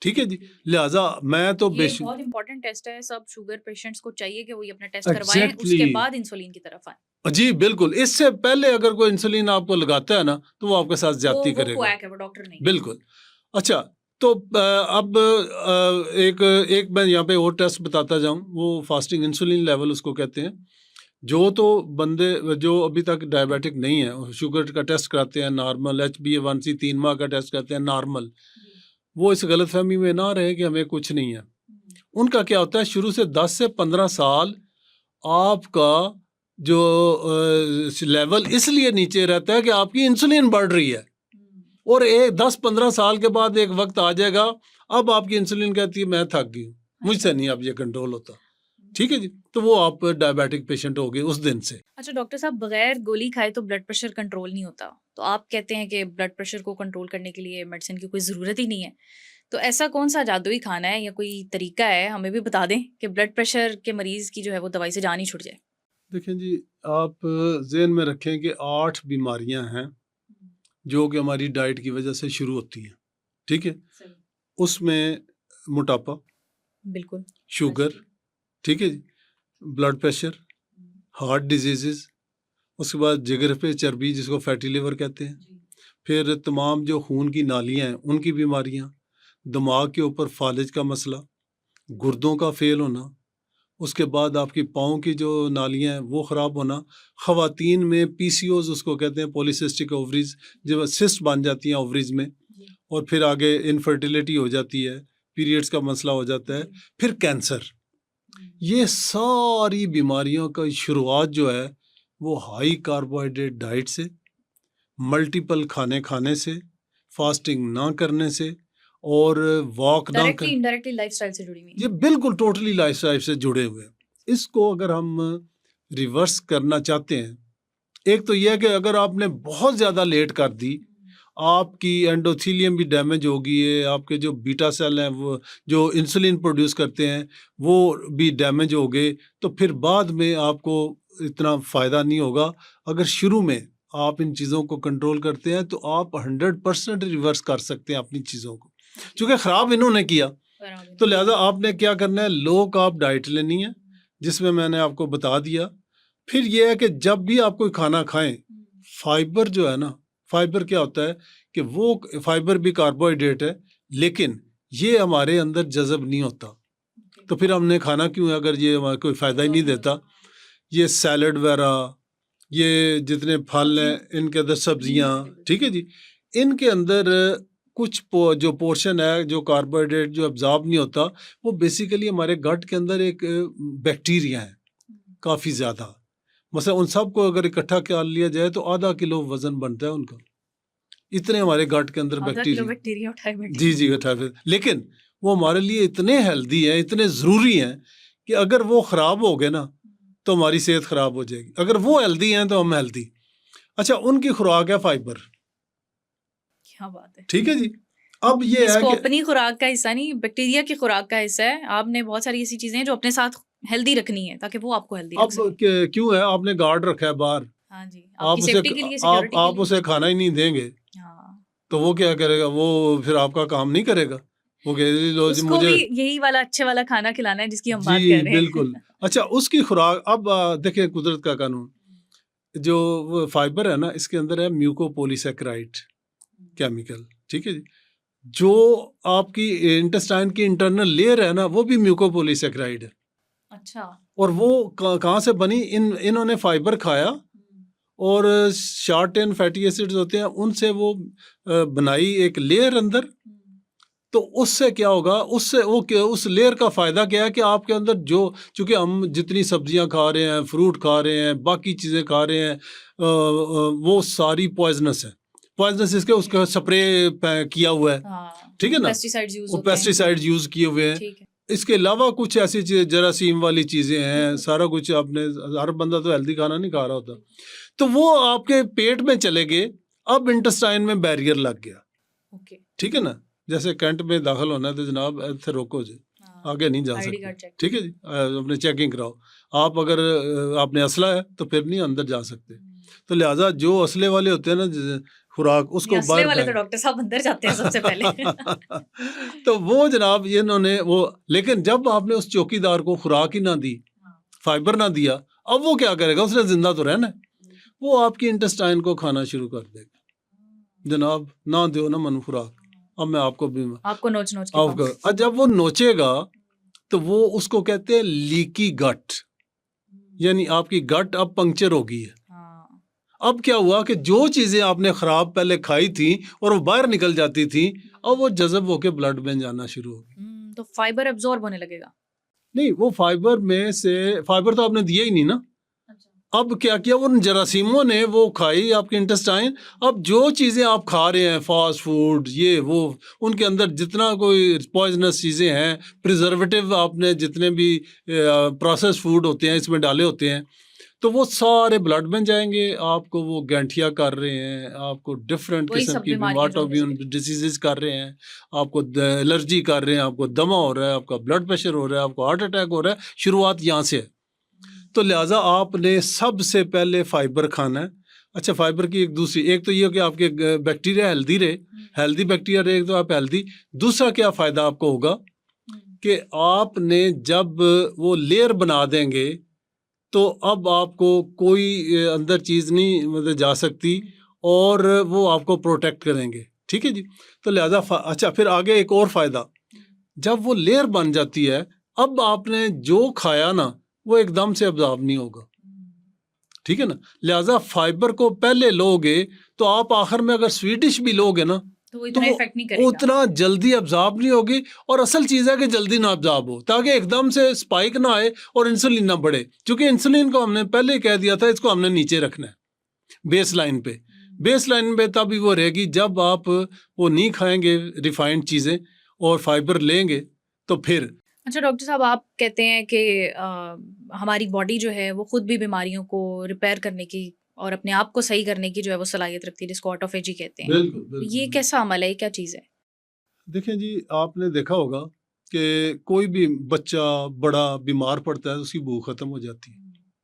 ٹھیک ہے جی. لہٰذا میں تو یہ بہت امپورٹنٹ ٹیسٹ ہے، سب شوگر پیشنٹس کو چاہیے کہ وہ یہ اپنا ٹیسٹ کروائیں، اس کے بعد انسولین کی طرف آئیں. جی بالکل. اس سے پہلے اگر کوئی انسولین آپ کو لگاتا ہے نا تو وہ آپ کے ساتھ زیادتی کرے گا. وہ ڈاکٹر نہیں. بالکل. اچھا تو اب ایک میں یہاں پہ اور ٹیسٹ بتاتا جاؤں، وہ فاسٹنگ انسولین لیول اس کو کہتے ہیں. جو تو بندے جو ابھی تک ڈائبیٹک نہیں ہے، شوگر کا ٹیسٹ کراتے ہیں نارمل، HbA1c 3 ماہ کا ٹیسٹ کرتے ہیں نارمل، وہ اس غلط فہمی میں نہ رہے کہ ہمیں کچھ نہیں ہے. ان کا کیا ہوتا ہے، شروع سے 10 سے 15 سال آپ کا جو لیول اس لیے نیچے رہتا ہے کہ آپ کی انسولین بڑھ رہی ہے، اور 10-15 سال کے بعد ایک وقت آ جائے گا اب آپ کی انسولین کہتی ہے میں تھک گئی ہوں، مجھ سے نہیں اب یہ کنٹرول ہوتا. ٹھیک ہے جی. تو وہ آپ ڈائبیٹک پیشنٹ ہو گئے اس دن سے. اچھا ڈاکٹر صاحب، بغیر گولی کھائے تو بلڈ پریشر کنٹرول نہیں ہوتا، تو آپ کہتے ہیں کہ بلڈ پریشر کو کنٹرول کرنے کے لیے میڈیسن کی کوئی ضرورت ہی نہیں ہے، تو ایسا کون سا جادوئی کھانا ہے یا کوئی طریقہ ہے، ہمیں بھی بتا دیں کہ بلڈ پریشر کے مریض کی جو ہے وہ دوائی سے جان ہی چھٹ جائے؟ دیکھیں جی، آپ ذہن میں رکھیں کہ 8 بیماریاں ہیں جو کہ ہماری ڈائٹ کی وجہ سے شروع ہوتی ہیں. ٹھیک ہے. اس میں موٹاپا، بالکل، شوگر، ٹھیک ہے جی، بلڈ پریشر، ہارٹ ڈیزیزز، اس کے بعد جگر پہ چربی جس کو فیٹی لیور کہتے ہیں، پھر تمام جو خون کی نالیاں ہیں ان کی بیماریاں، دماغ کے اوپر فالج کا مسئلہ، گردوں کا فیل ہونا، اس کے بعد آپ کی پاؤں کی جو نالیاں ہیں وہ خراب ہونا. خواتین میں PCOS اس کو کہتے ہیں، پولیسسٹک اووریز، جب سسٹ بن جاتی ہیں اووریز میں، اور پھر آگے انفرٹیلیٹی ہو جاتی ہے، پیریڈز کا مسئلہ ہو جاتا ہے، پھر کینسر. یہ ساری بیماریوں کا شروعات جو ہے وہ ہائی کاربوہائیڈریٹ ڈائٹ سے، ملٹیپل کھانے سے، فاسٹنگ نہ کرنے سے، اور واک نہ ڈائریکٹلی انڈائریکٹلی لائف سٹائل سے جڑی ہوئی. یہ بالکل ٹوٹلی لائف سٹائل سے جڑے ہوئے ہیں. اس کو اگر ہم ریورس کرنا چاہتے ہیں، ایک تو یہ ہے کہ اگر آپ نے بہت زیادہ لیٹ کر دی، آپ کی اینڈوتھیلیم بھی ڈیمیج ہوگی ہے، آپ کے جو بیٹا سیل ہیں وہ جو انسولین پروڈیوس کرتے ہیں وہ بھی ڈیمیج ہو گئے، تو پھر بعد میں آپ کو اتنا فائدہ نہیں ہوگا. اگر شروع میں آپ ان چیزوں کو کنٹرول کرتے ہیں تو آپ 100% ریورس کر سکتے ہیں اپنی چیزوں کو، چونکہ خراب انہوں نے کیا. تو لہٰذا آپ نے کیا کرنا ہے، لو کارب ڈائٹ لینی ہے جس میں نے آپ کو بتا دیا. پھر یہ ہے کہ جب بھی آپ کوئی کھانا کھائیں، فائبر جو ہے نا، فائبر کیا ہوتا ہے کہ وہ فائبر بھی کاربوہائیڈریٹ ہے لیکن یہ ہمارے اندر جذب نہیں ہوتا، تو پھر ہم نے کھانا کیوں ہے اگر یہ ہمارا کوئی فائدہ ہی نہیں دیتا. یہ سیلڈ وغیرہ، یہ جتنے پھل ہیں ان کے اندر سبزیاں، ٹھیک ہے جی، ان کے اندر کچھ جو پورشن ہے جو کاربوہائیڈریٹ جو ابزارب نہیں ہوتا، وہ بیسیکلی ہمارے گٹ کے اندر ایک بیکٹیریا ہے کافی زیادہ. مثلا ان سب کو اگر اکٹھا کر لیا جائے تو ½ کلو وزن بنتا ہے ان کا، اتنے ہمارے گٹ کے اندر بیکٹیریا. جی اٹھا، لیکن وہ ہمارے لیے اتنے ہیلدی ہیں، اتنے ضروری ہیں کہ اگر وہ خراب ہو گئے نا تو ہماری صحت خراب ہو جائے گی. اگر وہ ہیلدی ہیں تو ہم ہیلدی. اچھا، ان کی خوراک ہے فائبر. کیا بات ہے. ٹھیک ہے جی. اب یہ اس ہے کو کہ اپنی خوراک کا حصہ نہیں، بیکٹیریا کی خوراک کا حصہ ہے. آپ نے بہت ساری ایسی چیزیں ہیں جو اپنے ساتھ ہیلدی رکھنی ہے تاکہ وہ آپ کو ہیلدی رکھ اب سکیں. کیوں ہے آپ نے گارڈ رکھا ہے باہر، ہاں جی، آپ کی سیفٹی کے لیے، آپ سیکورٹی کے لیے. اسے کھانا ہی نہیں دیں گے ہاں، تو وہ کیا کرے گا؟ وہ پھر آپ کا کام نہیں کرے گا. وہ کہ لو جی اس کو مجھے، بھی یہی والا اچھے والا کھانا کھلانا ہے جس کی ہم جی بات کر رہے ہیں. بالکل. اچھا اس کی خوراک، اب دیکھیں قدرت کا قانون، جو فائبر ہے نا اس کے اندر ہے میوکو پولیسیکرائڈ کیمیکل، ٹھیک ہے جی. جو آپ کی انٹسٹائن کی انٹرنل لیئر ہے نا وہ بھی میوکو پولیسیکرائڈ ہے. اچھا. اور وہ کہاں سے بنی؟ انہوں نے فائبر کھایا اور شارٹ چین فیٹی ایسڈز ہوتے ہیں ان سے وہ بنائی ایک لیئر اندر. تو اس سے کیا ہوگا؟ اس سے وہ اس لیئر کا فائدہ کیا ہے کہ آپ کے اندر جو، چونکہ ہم جتنی سبزیاں کھا رہے ہیں، فروٹ کھا رہے ہیں، باقی چیزیں کھا رہے ہیں، وہ ساری پوائزنس ہے. پوائزنس اس کے اس کا سپرے کیا ہوا ہے، ٹھیک ہے نا، وہ پیسٹی سائڈ یوز کیے ہوئے ہیں. اس کے علاوہ کچھ ایسی جراثیم والی چیزیں ہیں، سارا کچھ. آپ نے، ہر بندہ تو ہیلدی کھانا نہیں کھا رہا ہوتا، تو وہ آپ کے پیٹ میں چلے گئے. اب انٹسٹائن میں بیریئر لگ گیا، ٹھیک ہے نا. جیسے کینٹ میں داخل ہونا ہے تو جناب ایسے روکو جی، آگے نہیں جا سکتے، ٹھیک ہے جی، اپنے چیکنگ کراؤ. آپ اگر آپ نے اسلحہ ہے تو پھر نہیں اندر جا سکتے. تو لہٰذا جو اسلحے والے ہوتے ہیں نا خوراک، اس کو باہر والے تو ڈاکٹر صاحب اندر جاتے ہیں سب سے پہلے. تو وہ جناب انہوں نے وہ، لیکن جب آپ نے اس چوکی دار کو خوراک ہی نہ دی، فائبر نہ دیا، اب وہ کیا کرے گا؟ اس نے زندہ تو رہنا ہے، وہ آپ کی انٹسٹائن کو کھانا شروع کر دے گا. جناب نہ دیو نا من خوراک، اب میں آپ کو بھی آپ کو نوچ کے جب وہ نوچے گا تو وہ اس کو کہتے ہیں لیکی گٹ، یعنی آپ کی گٹ اب پنکچر ہو گئی ہے. اب کیا ہوا کہ جو چیزیں آپ نے خراب پہلے کھائی تھیں اور وہ باہر نکل جاتی تھیں، اب وہ جذب ہو کے بلڈ میں جانا شروع ہو گئی. تو فائبر ایبزورب ہونے لگے گا. نہیں، وہ فائبر میں سے، فائبر تو آپ نے دیا ہی نہیں نا. اب کیا کیا ان جراثیموں نے؟ وہ کھائی آپ کے انٹسٹائن. اب جو چیزیں آپ کھا رہے ہیں، فاسٹ فوڈ، یہ وہ، ان کے اندر جتنا کوئی پوائزنس چیزیں ہیں، پریزرویٹو آپ نے جتنے بھی پروسیس فوڈ ہوتے ہیں اس میں ڈالے ہوتے ہیں، تو وہ سارے بلڈ میں جائیں گے. آپ کو وہ گینٹھیا کر رہے ہیں، آپ کو ڈفرینٹ قسم کی آٹومیون ڈیزیزز کر رہے ہیں، آپ کو الرجی کر رہے ہیں، آپ کو دمہ ہو رہا ہے، آپ کا بلڈ پریشر ہو رہا ہے، آپ کو ہارٹ اٹیک ہو رہا ہے. شروعات یہاں سے ہے. تو لہٰذا آپ نے سب سے پہلے فائبر کھانا ہے. اچھا فائبر کی ایک دوسری، ایک تو یہ کہ آپ کے بیکٹیریا ہیلدی رہے، ہیلدی بیکٹیریا رہے تو آپ ہیلدی. دوسرا کیا فائدہ آپ کو ہوگا کہ آپ نے جب وہ لیئر بنا دیں گے تو اب آپ کو کوئی اندر چیز نہیں مطلب جا سکتی، اور وہ آپ کو پروٹیکٹ کریں گے، ٹھیک ہے جی. تو لہٰذا اچھا پھر آگے ایک اور فائدہ، جب وہ لیئر بن جاتی ہے، اب آپ نے جو کھایا نا وہ ایک دم سے ابزارب نہیں ہوگا، ٹھیک ہے نا. لہٰذا فائبر کو پہلے لو گے تو آپ آخر میں اگر سویٹ ڈش بھی لو گے نا تو اتنا جلدی ابزارب نہیں ہوگی. اور اصل چیز ہے کہ جلدی نہ ابزارب ہو تاکہ ایک دم سے اسپائک نہ آئے اور انسولین نہ بڑھے. چونکہ انسولین کو ہم نے پہلے ہی کہہ دیا تھا، اس کو ہم نے نیچے رکھنا ہے بیس لائن پہ. بیس لائن پہ تب ہی وہ رہے گی جب آپ وہ نہیں کھائیں گے ریفائنڈ چیزیں اور فائبر لیں گے تو پھر. اچھا ڈاکٹر صاحب، آپ کہتے ہیں کہ ہماری باڈی جو ہے وہ خود بھی بیماریوں کو ریپیئر کرنے کی اور اپنے آپ کو صحیح کرنے کی جو ہے وہ صلاحیت رکھتی ہے، جس کو آٹوفیجی کہتے ہیں. بالکل. یہ کیسا عمل ہے، کیا چیز ہے؟ دیکھیں جی، آپ نے دیکھا ہوگا کہ کوئی بھی بچہ بڑا بیمار پڑتا ہے، اس کی بھوک ختم ہو جاتی ہے،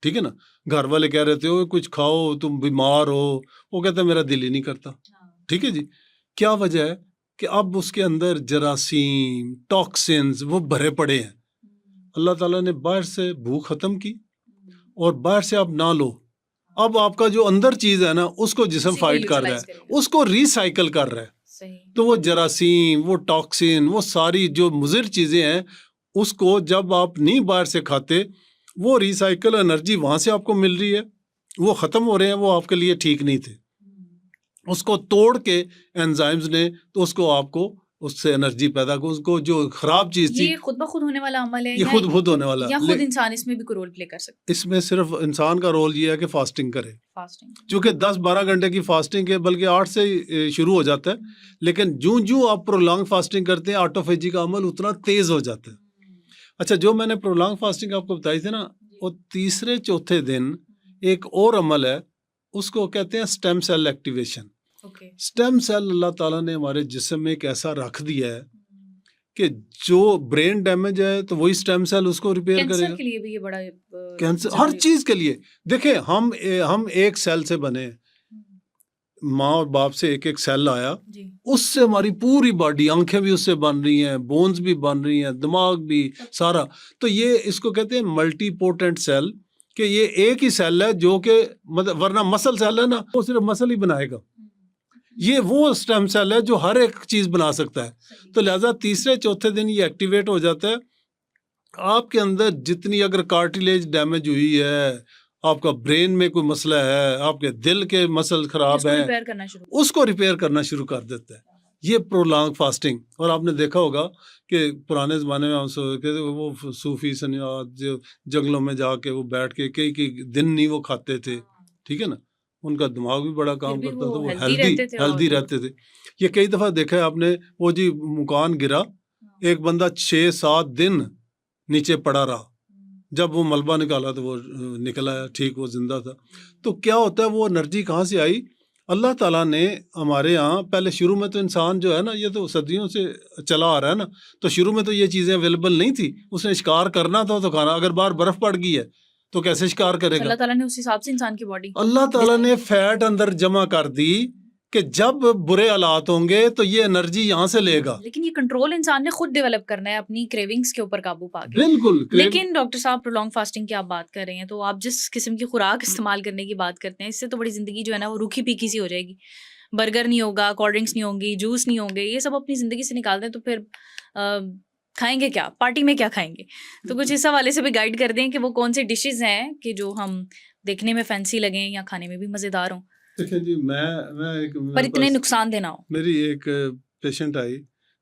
ٹھیک ہے نا. گھر والے کہہ رہے ہو کچھ کھاؤ، تم بیمار ہو، وہ کہتا ہے میرا دل ہی نہیں کرتا، ٹھیک ہے جی. کیا وجہ ہے کہ اب اس کے اندر جراثیم، ٹاکسنز وہ بھرے پڑے ہیں. اللہ تعالیٰ نے باہر سے بھوک ختم کی اور باہر سے آپ نہ لو. اب آپ کا جو اندر چیز ہے نا اس کو جسم فائٹ کر رہا ہے، اس کو ریسائیکل کر رہا ہے. تو وہ جراثیم، وہ ٹاکسین، وہ ساری جو مضر چیزیں ہیں، اس کو جب آپ نہیں باہر سے کھاتے، وہ ریسائیکل انرجی وہاں سے آپ کو مل رہی ہے، وہ ختم ہو رہے ہیں، وہ آپ کے لیے ٹھیک نہیں تھے. اس کو توڑ کے انزائمز نے تو اس کو آپ کو اس سے انرجی پیدا کو، اس کو جو خراب چیز تھی. یہ خود بخود ہونے والا عمل ہے، یہ خود ہونے والا، یا خود انسان اس میں بھی کوئی رول پلے کر سکتا ہے؟ اس میں صرف انسان کا رول یہ ہے کہ فاسٹنگ کرے. چونکہ 10-12 گھنٹے کی فاسٹنگ ہے، بلکہ 8 سے شروع ہو جاتا ہے، لیکن جو آپ پرولانگ فاسٹنگ کرتے ہیں آٹوفیجی کا عمل اتنا تیز ہو جاتا ہے. اچھا جو میں نے پرولانگ فاسٹنگ آپ کو بتائی تھی نا، وہ تیسرے چوتھے دن ایک اور عمل ہے، اس کو کہتے ہیں stem cell activation. Stem cell اللہ تعالیٰ نے ہمارے جسم میں ایک ایسا رکھ دیا ہے کہ جو برین ڈیمیج ہے تو وہی اسٹیم سیل اس کو ریپیئر کرے گا. کینسر کے لیے بھی یہ بڑا کینسر ہر چیز کے لیے. دیکھیں ہم ایک سیل سے بنے ہیں, ماں اور باپ سے ایک ایک سیل آیا, اس سے ہماری پوری باڈی, آنکھیں بھی اس سے بن رہی ہیں, بونز بھی بن رہی ہیں, دماغ بھی, سارا. تو یہ اس کو کہتے ہیں ملٹی پوٹنٹ سیل, کہ یہ ایک ہی سیل ہے جو کہ مطلب, ورنہ مسل سیل ہے نا, وہ صرف مسل ہی بنائے گا. یہ وہ اسٹیم سیل ہے جو ہر ایک چیز بنا سکتا ہے. تو لہٰذا تیسرے چوتھے دن یہ ایکٹیویٹ ہو جاتا ہے. آپ کے اندر جتنی اگر کارٹیلیج ڈیمیج ہوئی ہے, آپ کا برین میں کوئی مسئلہ ہے, آپ کے دل کے مسل خراب ہیں, اس کو ریپیئر کرنا شروع کر دیتا ہے یہ پرولانگ فاسٹنگ. اور آپ نے دیکھا ہوگا کہ پرانے زمانے میں وہ صوفی سنیاد جو جنگلوں میں جا کے وہ بیٹھ کے کئی دن نہیں وہ کھاتے تھے, ٹھیک ہے نا, ان کا دماغ بھی بڑا کام کرتا تھا, وہ ہیلدی رہتے تھے. یہ کئی دفعہ دیکھا ہے آپ نے, وہ جی مکان گرا, ایک بندہ 6-7 دن نیچے پڑا رہا, جب وہ ملبہ نکالا تو وہ نکلا ہے ٹھیک, وہ زندہ تھا. تو کیا ہوتا ہے, وہ انرجی کہاں سے آئی؟ اللہ تعالیٰ نے ہمارے یہاں پہلے شروع میں تو انسان جو ہے نا, یہ تو صدیوں سے چلا آ رہا ہے نا, تو شروع میں تو یہ چیزیں اویلیبل نہیں تھی. اس نے شکار کرنا تھا تو کھانا, اگر باہر برف پڑ گئی ہے تو کیسے شکار کرے گا؟ اللہ تعالیٰ نے اس حساب سے انسان کی باڈی, اللہ تعالیٰ نے فیٹ اندر جمع کر دی کہ جب برے حالات ہوں گے تو یہ انرجی یہاں سے لے گا. لیکن یہ کنٹرول انسان نے خود ڈیولپ کرنا ہے اپنی کریونگز کے اوپر قابو پا کے. بالکل. لیکن ڈاکٹر صاحب پرولونگ فاسٹنگ کی آپ بات کر رہے ہیں, تو آپ جس قسم کی خوراک استعمال کرنے کی بات کرتے ہیں, اس سے تو بڑی زندگی جو ہے نا وہ روکھی پیکی سی ہو جائے گی. برگر نہیں ہوگا, کولڈ ڈرنکس نہیں ہوں گی, جوس نہیں ہوں گے, یہ سب اپنی زندگی سے نکال دیں تو پھر کھائیں گے کیا, پارٹی میں کیا کھائیں گے؟ تو کچھ اس حوالے سے بھی گائیڈ کر دیں کہ وہ کون سی ڈشز ہیں کہ جو ہم دیکھنے میں فینسی لگیں یا کھانے میں بھی مزیدار ہوں. دیکھیں جی, میں پر اتنے نقصان دینا ہو. میری ایک پیشنٹ آئی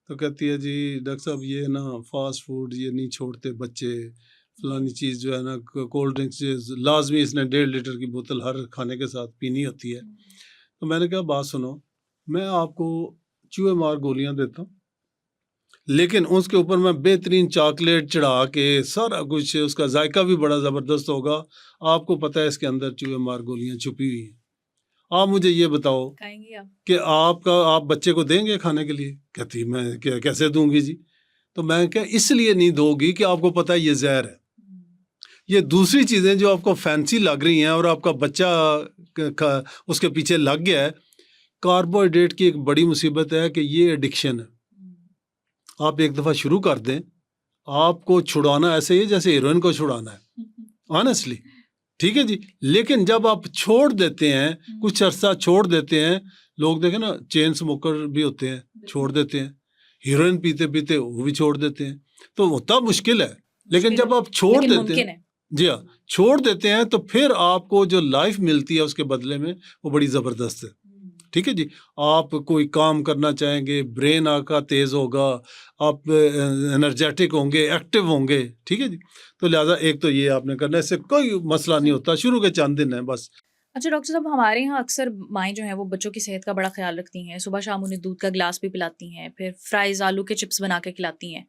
تو کہتی ہے جی ڈاکٹر صاحب یہ نا فاسٹ فوڈ یہ نہیں چھوڑتے بچے, فلانی چیز جو ہے نا کولڈ ڈرنکس لازمی اس نے 1.5 لیٹر کی بوتل ہر کھانے کے ساتھ پینی ہوتی ہے. تو میں نے کہا بات سنو, میں آپ کو چوہے مار گولیاں دیتا ہوں, لیکن اس کے اوپر میں بہترین چاکلیٹ چڑھا کے سارا کچھ, اس کا ذائقہ بھی بڑا زبردست ہوگا, آپ کو پتہ ہے اس کے اندر چوہے مار گولیاں چھپی ہوئی ہیں. آپ مجھے یہ بتاؤ کہ آپ بچے کو دیں گے کھانے کے لیے؟ کہتی میں کیسے دوں گی جی. تو میں کہ اس لیے نہیں دو گی کہ آپ کو پتہ ہے یہ زہر ہے. یہ دوسری چیزیں جو آپ کو فینسی لگ رہی ہیں اور آپ کا بچہ اس کے پیچھے لگ گیا ہے, کاربوہائیڈریٹ کی ایک بڑی مصیبت ہے کہ یہ ایڈکشن ہے. آپ ایک دفعہ شروع کر دیں, آپ کو چھڑانا ایسے ہی جیسے ہیروئن کو چھڑانا ہے, آنیسٹلی, ٹھیک ہے جی. لیکن جب آپ چھوڑ دیتے ہیں, کچھ عرصہ چھوڑ دیتے ہیں, لوگ دیکھیں نا چین سموکر بھی ہوتے ہیں, چھوڑ دیتے ہیں, ہیروئن پیتے پیتے وہ بھی چھوڑ دیتے ہیں, تو ہوتا مشکل ہے. لیکن جب آپ چھوڑ دیتے ہیں, جی ہاں چھوڑ دیتے ہیں, تو پھر آپ کو جو لائف ملتی ہے اس کے بدلے میں وہ بڑی زبردست ہے. ٹھیک ہے جی, آپ کوئی کام کرنا چاہیں گے, برین آپ کا تیز ہوگا, آپ انرجیٹک ہوں گے, ایکٹیو ہوں گے, ٹھیک ہے جی. تو لہٰذا ایک تو یہ آپ نے کرنا ہے, اس سے کوئی مسئلہ نہیں ہوتا, شروع کے چند دن ہیں بس. اچھا ڈاکٹر صاحب, ہمارے یہاں اکثر مائیں جو ہیں وہ بچوں کی صحت کا بڑا خیال رکھتی ہیں, صبح شام انہیں دودھ کا گلاس بھی پلاتی ہیں, پھر فرائز آلو کے چپس بنا کے کھلاتی ہیں,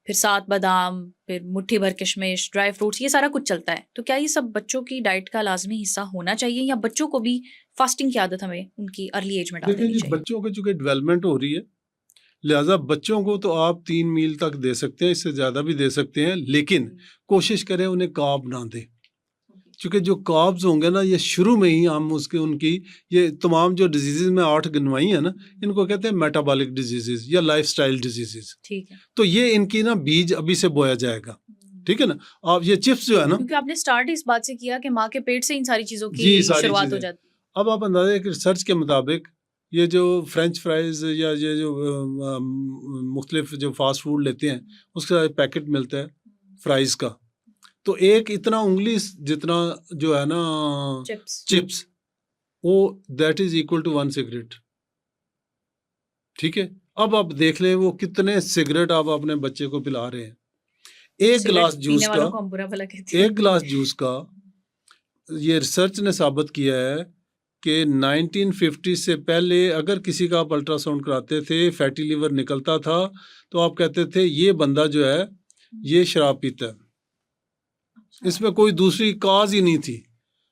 پھر 7 بادام, پھر مٹھی بھر کشمش, ڈرائی فروٹس, یہ سارا کچھ چلتا ہے. تو کیا یہ سب بچوں کی ڈائٹ کا لازمی حصہ ہونا چاہیے, یا بچوں کو بھی فاسٹنگ کی عادت ہمیں ان کی ارلی ایج میں ڈال دینی چاہیے؟ بچوں کے چونکہ ڈیولپمنٹ ہو رہی ہے, لہٰذا بچوں کو تو آپ 3 میل تک دے سکتے ہیں, اس سے زیادہ بھی دے سکتے ہیں, لیکن کوشش کریں انہیں کارب نہ دیں, چونکہ جو کاربز ہوں گے نا, یہ شروع میں ہی ہم ان کی یہ تمام جو ڈیزیزز میں 8 گنوائی ہیں نا, ان کو کہتے ہیں میٹابولک ڈیزیزز یا لائف سٹائل ڈیزیزز. ٹھیک ہے, تو یہ ان کی نا بیج ابھی سے بویا جائے گا, ٹھیک ہے نا. آپ یہ چپس جو ہے نا, کیونکہ آپ نے سٹارٹ اس بات سے کیا کہ ماں کے پیٹ سے ان ساری چیزوں کی شروعات ہو جاتی ہے. اب آپ اندازہ کہ ریسرچ کے مطابق یہ جو فرینچ فرائز یا یہ جو مختلف جو فاسٹ فوڈ لیتے ہیں, اس کا پیکٹ ملتا ہے فرائز کا, تو ایک اتنا انگلی جتنا جو ہے نا چپس, وہ that is equal to 1 cigarette. ٹھیک ہے, اب آپ دیکھ لیں وہ کتنے سگریٹ آپ اپنے بچے کو پلا رہے ہیں. ایک گلاس جوس کا یہ ریسرچ نے ثابت کیا ہے کہ 1950 سے پہلے اگر کسی کا آپ الٹرا ساؤنڈ کراتے تھے, فیٹی لیور نکلتا تھا, تو آپ کہتے تھے یہ بندہ جو ہے یہ شراب پیتا ہے, اس میں کوئی دوسری کاز ہی نہیں تھی.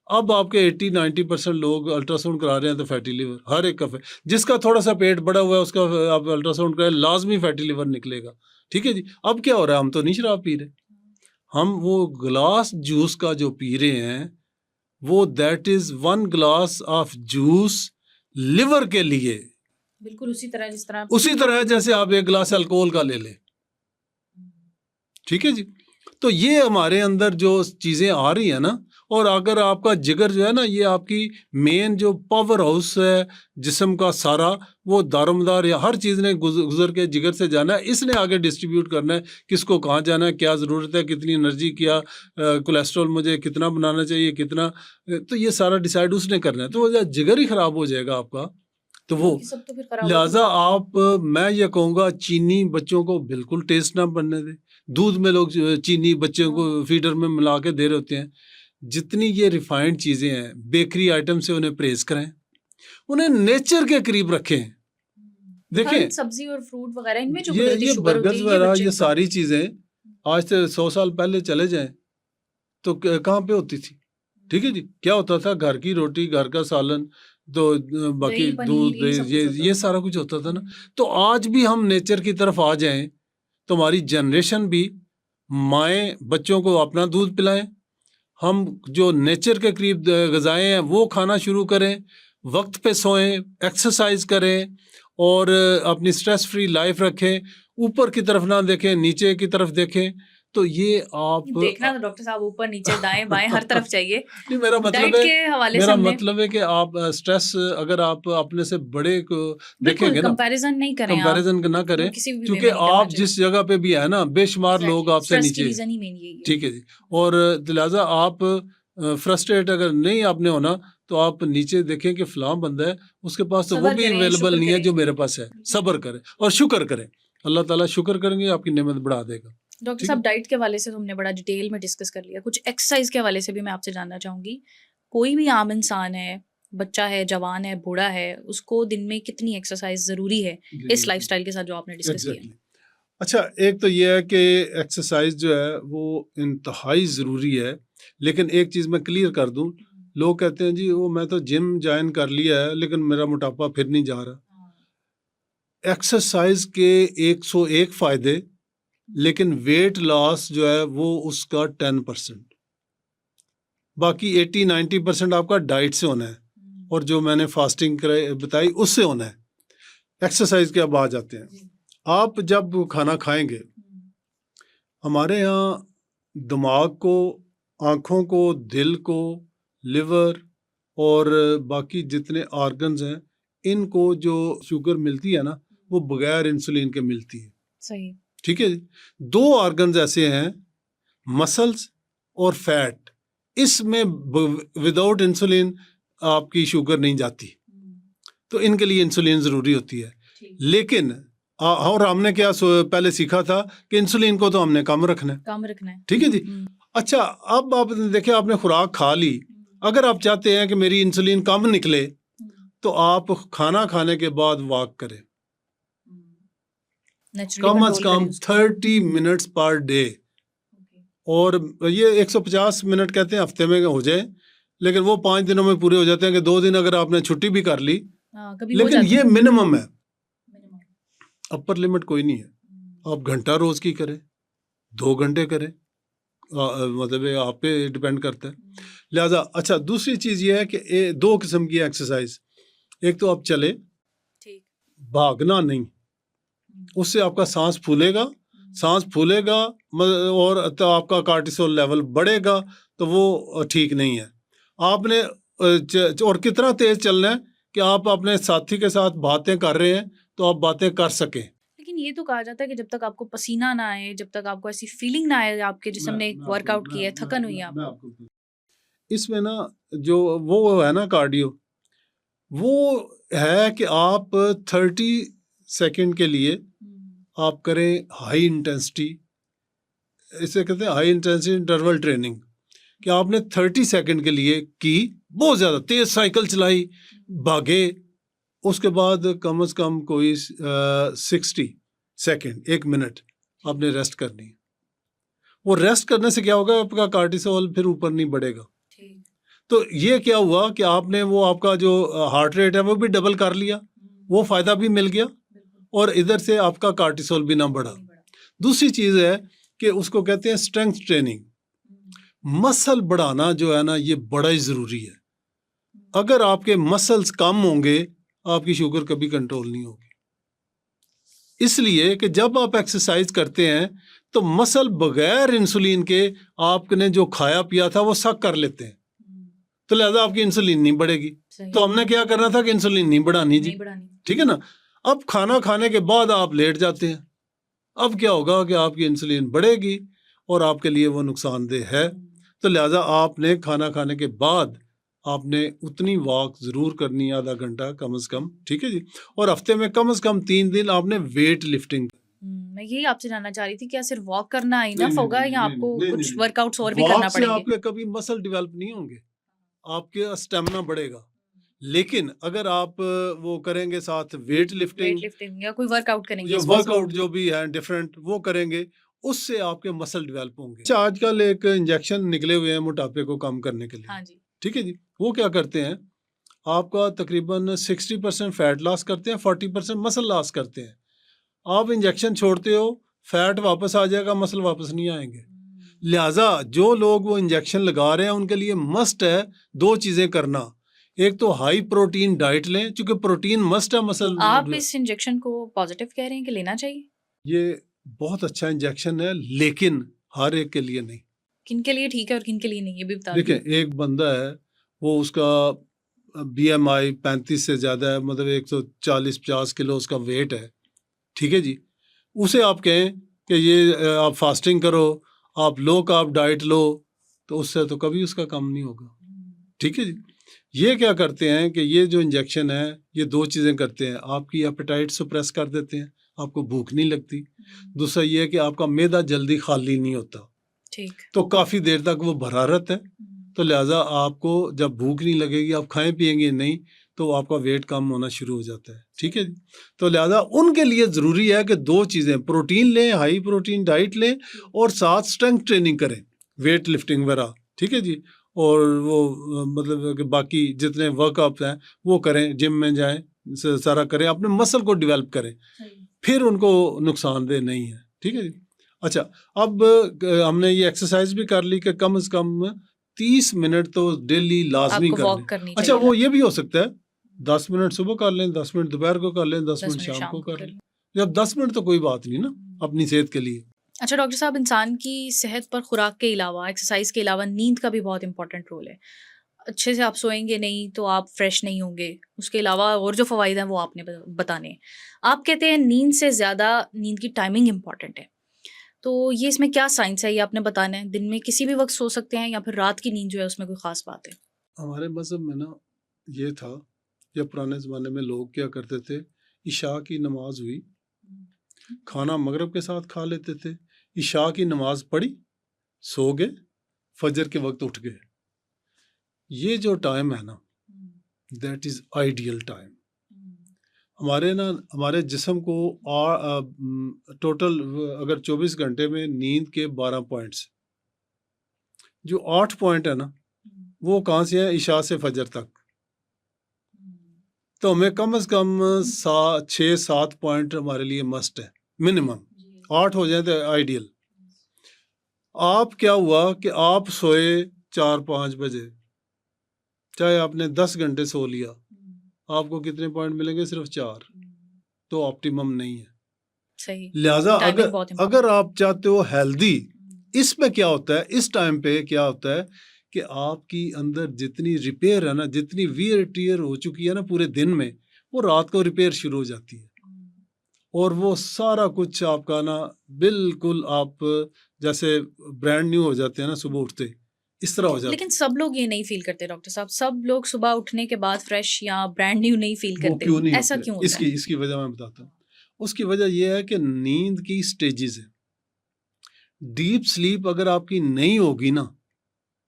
اب آپ کے 80-90% لوگ الٹراساؤنڈ کرا رہے ہیں تو فیٹی لیور ہر ایک کا جس کا تھوڑا سا پیٹ بڑا ہوا ہے اس کا آپ الٹراساؤنڈ کرائیں لازمی فیٹی لیور نکلے گا. ٹھیک ہے جی. اب کیا ہو رہا ہے, ہم تو نہیں شراب پی رہے, ہم وہ گلاس جوس کا جو پی رہے ہیں وہ that is 1 glass of juice liver کے لیے, بالکل اسی طرح جیسے آپ 1 گلاس الکوہول کا لے لیں. ٹھیک ہے جی. تو یہ ہمارے اندر جو چیزیں آ رہی ہیں نا, اور اگر آپ کا جگر جو ہے نا, یہ آپ کی مین جو پاور ہاؤس ہے جسم کا سارا, وہ دارمدار یا ہر چیز نے گزر کے جگر سے جانا ہے, اس نے آگے ڈسٹریبیوٹ کرنا ہے کس کو کہاں جانا ہے, کیا ضرورت ہے, کتنی انرجی, کیا کولیسٹرول مجھے کتنا بنانا چاہیے, کتنا, تو یہ سارا ڈیسائیڈ اس نے کرنا ہے. تو جگر ہی خراب ہو جائے گا آپ کا, تو وہ لہٰذا آپ, میں یہ کہوں گا چینی بچوں کو بالکل ٹیسٹ نہ بننے دیں. دودھ میں لوگ چینی بچوں کو فیڈر میں ملا کے دے رہے ہوتے ہیں. جتنی یہ ریفائنڈ چیزیں ہیں بیکری آئٹم سے انہیں پرہیز کریں, انہیں نیچر کے قریب رکھیں. دیکھیں سبزی اور فروٹ وغیرہ ان میں جو یہ برگرز وغیرہ یہ ساری چیزیں آج سے 100 سال پہلے چلے جائیں تو کہاں پہ ہوتی تھی. ٹھیک ہے جی. کیا ہوتا تھا, گھر کی روٹی, گھر کا سالن, تو باقی دودھ, یہ سارا کچھ ہوتا تھا نا. تو آج بھی ہم نیچر کی طرف آ جائیں تو ہماری جنریشن بھی, مائیں بچوں کو اپنا دودھ پلائیں, ہم جو نیچر کے قریب غذائیں ہیں وہ کھانا شروع کریں, وقت پہ سوئیں, ایکسرسائز کریں, اور اپنی سٹریس فری لائف رکھیں. اوپر کی طرف نہ دیکھیں, نیچے کی طرف دیکھیں. تو یہ آپ دیکھنا تو ڈاکٹر صاحب اوپر نیچے دائیں بائیں ہر طرف چاہیے. نہیں, میرا مطلب ہے کہ آپ اسٹریس اگر آپ اپنے سے بڑے کو دیکھیں گے نا, کمپیریزن نہیں کریں, کمپیریزن نہ کریں, کیونکہ آپ جس جگہ پہ بھی ہے نا بے شمار لوگ آپ سے نیچے. ٹھیک ہے جی. اور لہٰذا آپ فرسٹریٹ اگر نہیں آپ نے ہونا تو آپ نیچے دیکھیں کہ فلاں بندہ ہے, اس کے پاس تو وہ بھی اویلیبل نہیں ہے جو میرے پاس ہے. صبر کریں اور شکر کریں, اللہ تعالیٰ شکر کریں گے آپ کی نعمت بڑھا دے گا. ڈاکٹر صاحب ڈائٹ کے حوالے سے ہم نے بڑا ڈیٹیل میں ڈسکس کر لیا, کچھ ایکسرسائز کے حوالے سے بھی میں آپ سے جاننا چاہوں گی. کوئی بھی عام انسان ہے, بچہ ہے, جوان ہے, بوڑھا ہے, اس کو دن میں کتنی ایکسرسائز ضروری ہے اس لائف سٹائل کے ساتھ جو آپ نے ڈسکس کیا؟ اچھا, ایک تو یہ ہے کہ ایکسرسائز جو ہے وہ انتہائی ضروری ہے, لیکن ایک چیز میں کلیئر کر دوں, لوگ کہتے ہیں جی وہ میں تو جم جوائن کر لیا ہے لیکن میرا موٹاپا پھر نہیں جا رہا. ایکسرسائز کے 101 فائدے, لیکن ویٹ لاس جو ہے وہ اس کا 10%, باقی 80-90% آپ کا ڈائٹ سے ہونا ہے, اور جو میں نے فاسٹنگ بتائی اس سے ہونا ہے. ایکسرسائز کے اب آ جاتے ہیں. آپ جب کھانا کھائیں گے, ہمارے یہاں دماغ کو, آنکھوں کو, دل کو, لیور اور باقی جتنے آرگنز ہیں, ان کو جو شوگر ملتی ہے نا وہ بغیر انسولین کے ملتی ہے. صحیح. ٹھیک ہے جی. 2 آرگنز ایسے ہیں, مسلز اور فیٹ, اس میں وداؤٹ انسولین آپ کی شوگر نہیں جاتی, تو ان کے لیے انسولین ضروری ہوتی ہے. لیکن اور ہم نے کیا پہلے سیکھا تھا کہ انسولین کو تو ہم نے کم رکھنا ہے. ٹھیک ہے جی. اچھا, اب آپ دیکھیں آپ نے خوراک کھا لی, اگر آپ چاہتے ہیں کہ میری انسولین کم نکلے تو آپ کھانا کھانے کے بعد واک کریں, کم از کم 30 منٹس پر ڈے, اور یہ 150 منٹ کہتے ہیں ہفتے میں ہو جائے, لیکن وہ 5 دنوں میں پورے ہو جاتے ہیں کہ 2 دن اگر آپ نے چھٹی بھی کر لی, لیکن یہ منیمم ہے, اپر لمٹ کوئی نہیں ہے. آپ گھنٹہ روز کی کریں, 2 گھنٹے کریں, مطلب آپ پہ ڈپینڈ کرتا ہے. لہٰذا اچھا, دوسری چیز یہ ہے کہ 2 قسم کی ایکسرسائز, ایک تو آپ چلے, بھاگنا نہیں, اس سے آپ کا سانس پھولے گا اور آپ کا کارٹیسول لیول بڑھے گا, تو وہ ٹھیک نہیں ہے. آپ نے اور کتنا تیز چلنا ہے کہ آپ اپنے ساتھی کے ساتھ باتیں کر رہے ہیں تو آپ باتیں کر سکیں. لیکن یہ تو کہا جاتا ہے کہ جب تک آپ کو پسینہ نہ آئے, جب تک آپ کو ایسی فیلنگ نہ آئے آپ کے جسم نے ورک آؤٹ کیا ہے, تھکن ہوئی آپ کو, اس میں نا جو وہ ہے نا کارڈیو, وہ ہے کہ آپ 30 سیکنڈ کے لیے آپ کریں ہائی انٹینسٹی, اسے کہتے ہیں ہائی انٹینسٹی انٹرول ٹریننگ, کہ آپ نے 30 سیکنڈ کے لیے کی, بہت زیادہ تیز سائیکل چلائی, بھاگے, اس کے بعد کم از کم کوئی 60 سیکنڈ 1 منٹ آپ نے ریسٹ کرنی ہے. وہ ریسٹ کرنے سے کیا ہوگا, آپ کا کارٹیسول پھر اوپر نہیں بڑھے گا. تو یہ کیا ہوا کہ آپ نے وہ آپ کا جو ہارٹ ریٹ ہے وہ بھی ڈبل کر لیا, وہ فائدہ بھی مل گیا, اور ادھر سے آپ کا کارٹیسول بھی نہ بڑھا. دوسری چیز ہے کہ اس کو کہتے ہیں اسٹرینتھ ٹریننگ. مسل بڑھانا جو ہے نا یہ بڑا ہی ضروری ہے. اگر آپ کے مسلز کم ہوں گے آپ کی شوگر کبھی کنٹرول نہیں ہوگی. اس لیے کہ جب آپ ایکسرسائز کرتے ہیں تو مسل بغیر انسولین کے آپ نے جو کھایا پیا تھا وہ سک کر لیتے ہیں, تو لہذا آپ کی انسولین نہیں بڑھے گی. تو ہم نے کیا کرنا تھا کہ انسولین نہیں بڑھانی جی, ٹھیک ہے نا. اب کھانا کھانے کے بعد آپ لیٹ جاتے ہیں, اب کیا ہوگا کہ آپ کی انسولین بڑھے گی اور آپ کے لیے وہ نقصان دہ ہے. تو لہذا آپ نے کھانا کھانے کے بعد آپ نے اتنی واک ضرور کرنی ہے, آدھا گھنٹہ کم از کم, ٹھیک ہے جی. اور ہفتے میں کم از کم 3 دن آپ نے ویٹ لفٹنگ. میں یہی آپ سے جاننا چاہ رہی تھی, کیا صرف واک کرنا انف ہوگا یا آپ کو کچھ ورک آؤٹس اور بھی کرنا پڑیں گے؟ آپ کے کبھی مسل ڈیولپ نہیں ہوں گے, آپ کے اسٹیمنا بڑھے گا, لیکن اگر آپ وہ کریں گے ساتھ ویٹ لفٹنگ یا کوئی ورک آؤٹ کریں گے, ورک آؤٹ جو بھی ہے ڈفرینٹ وہ کریں گے, اس سے آپ کے مسل ڈیولپ ہوں گے. اچھا, آج کل ایک انجیکشن نکلے ہوئے ہیں موٹاپے کو کم کرنے کے لیے. ہاں جی, ٹھیک ہے جی. وہ کیا کرتے ہیں, آپ کا تقریباً 60% فیٹ لاس کرتے ہیں, 40% مسل لاس کرتے ہیں. آپ انجیکشن چھوڑتے ہو, فیٹ واپس آ جائے گا, مسل واپس نہیں آئیں گے. لہٰذا جو لوگ وہ انجیکشن لگا رہے ہیں ان کے لیے مسٹ ہے 2 چیزیں کرنا. ایک تو ہائی پروٹین ڈائٹ لیں, چونکہ پروٹین مسٹ ہے مسل. آپ اس انجیکشن کو پازیٹیو کہہ رہے ہیں کہ لینا چاہیے؟ یہ بہت اچھا انجیکشن ہے لیکن ہر ایک کے لیے نہیں. کن کے لیے ٹھیک ہے اور کن کے لیے نہیں, یہ بھی بتا دیکھیں. ایک بندہ ہے وہ اس کا BMI 35 سے زیادہ ہے, مطلب 140-50 کلو اس کا ویٹ ہے, ٹھیک ہے جی. اسے آپ کہیں کہ یہ آپ فاسٹنگ کرو, آپ لو کارب ڈائٹ لو, تو اس سے تو کبھی اس کا کم نہیں ہوگا. ٹھیک ہے جی. یہ کیا کرتے ہیں کہ یہ جو انجیکشن ہے یہ 2 چیزیں کرتے ہیں. آپ کی ایپیٹائٹ سپریس کر دیتے ہیں, آپ کو بھوک نہیں لگتی. دوسرا یہ ہے کہ آپ کا معدہ جلدی خالی نہیں ہوتا, تو کافی دیر تک وہ بھرا رہتا ہے. تو لہٰذا آپ کو جب بھوک نہیں لگے گی, آپ کھائیں پیئیں گے نہیں, تو آپ کا ویٹ کم ہونا شروع ہو جاتا ہے. ٹھیک ہے جی. تو لہٰذا ان کے لیے ضروری ہے کہ 2 چیزیں, پروٹین لیں, ہائی پروٹین ڈائٹ لیں, اور ساتھ اسٹرینتھ ٹریننگ کریں, ویٹ لفٹنگ وغیرہ. ٹھیک ہے جی. اور وہ مطلب کہ باقی جتنے ورک آؤٹ ہیں وہ کریں, جم میں جائیں, سارا کریں, اپنے مسل کو ڈیولپ کریں, پھر ان کو نقصان دہ نہیں ہے. ٹھیک ہے جی. اچھا, اب ہم نے یہ ایکسرسائز بھی کر لی کہ کم از کم 30 منٹ تو ڈیلی لازمی کریں. اچھا, وہ یہ بھی ہو سکتا ہے 10 منٹ صبح کر لیں, 10 منٹ دوپہر کو کر لیں, 10 منٹ شام کو کر لیں. جب 10 منٹ تو کوئی بات نہیں نا اپنی صحت کے لیے. اچھا ڈاکٹر صاحب, انسان کی صحت پر خوراک کے علاوہ, ایکسرسائز کے علاوہ نیند کا بھی بہت امپورٹنٹ رول ہے. اچھے سے آپ سوئیں گے نہیں تو آپ فریش نہیں ہوں گے. اس کے علاوہ اور جو فوائد ہیں وہ آپ نے بتانے ہیں. آپ کہتے ہیں نیند سے زیادہ نیند کی ٹائمنگ امپورٹنٹ ہے, تو یہ اس میں کیا سائنس ہے, یہ آپ نے بتانا ہے. دن میں کسی بھی وقت سو سکتے ہیں یا پھر رات کی نیند جو ہے اس میں کوئی خاص بات ہے؟ ہمارے مذہب میں نا یہ تھا, یا پرانے زمانے میں لوگ کیا کرتے تھے, عشاء کی نماز ہوئی, کھانا مغرب کے ساتھ کھا لیتے تھے, عشاء کی نماز پڑھی, سو گئے, فجر کے وقت اٹھ گئے. یہ جو ٹائم ہے نا, دیٹ از آئیڈیل ٹائم. ہمارے جسم کو ٹوٹل اگر 24 گھنٹے میں نیند کے 12 پوائنٹس, جو 8 پوائنٹ ہے نا وہ کہاں سے ہیں, عشاء سے فجر تک. تو ہمیں کم از کم 6-7 پوائنٹ ہمارے لیے مسٹ ہے, منیمم 8 ہو جائیں تو آئیڈیل. آپ کیا ہوا کہ آپ سوئے 4-5 بجے, چاہے آپ نے 10 گھنٹے سو لیا, آپ کو کتنے پوائنٹ ملیں گے؟ صرف 4. تو آپٹیمم نہیں ہے. صحیح. لہٰذا اگر آپ چاہتے ہو ہیلدی, اس میں کیا ہوتا ہے, اس ٹائم پہ کیا ہوتا ہے کہ آپ کی اندر جتنی ریپیئر ہے نا, جتنی ویئر ٹیئر ہو چکی ہے نا پورے دن میں, وہ رات کو ریپیئر شروع ہو جاتی ہے, اور وہ سارا کچھ آپ کا نا بالکل آپ جیسے برانڈ نیو ہو جاتے ہیں نا صبح اٹھتے, اس طرح ہو جاتا ہے. لیکن سب لوگ یہ نہیں فیل کرتے ڈاکٹر صاحب, سب لوگ صبح اٹھنے کے بعد فریش یا برانڈ نیو نہیں فیل کرتے. کیوں نہیں ایسا کیوں ہوتا ہے؟ اس کی وجہ میں بتاتا ہوں. اس کی وجہ یہ ہے کہ نیند کی سٹیجز ہیں. ڈیپ سلیپ اگر آپ کی نہیں ہوگی نا,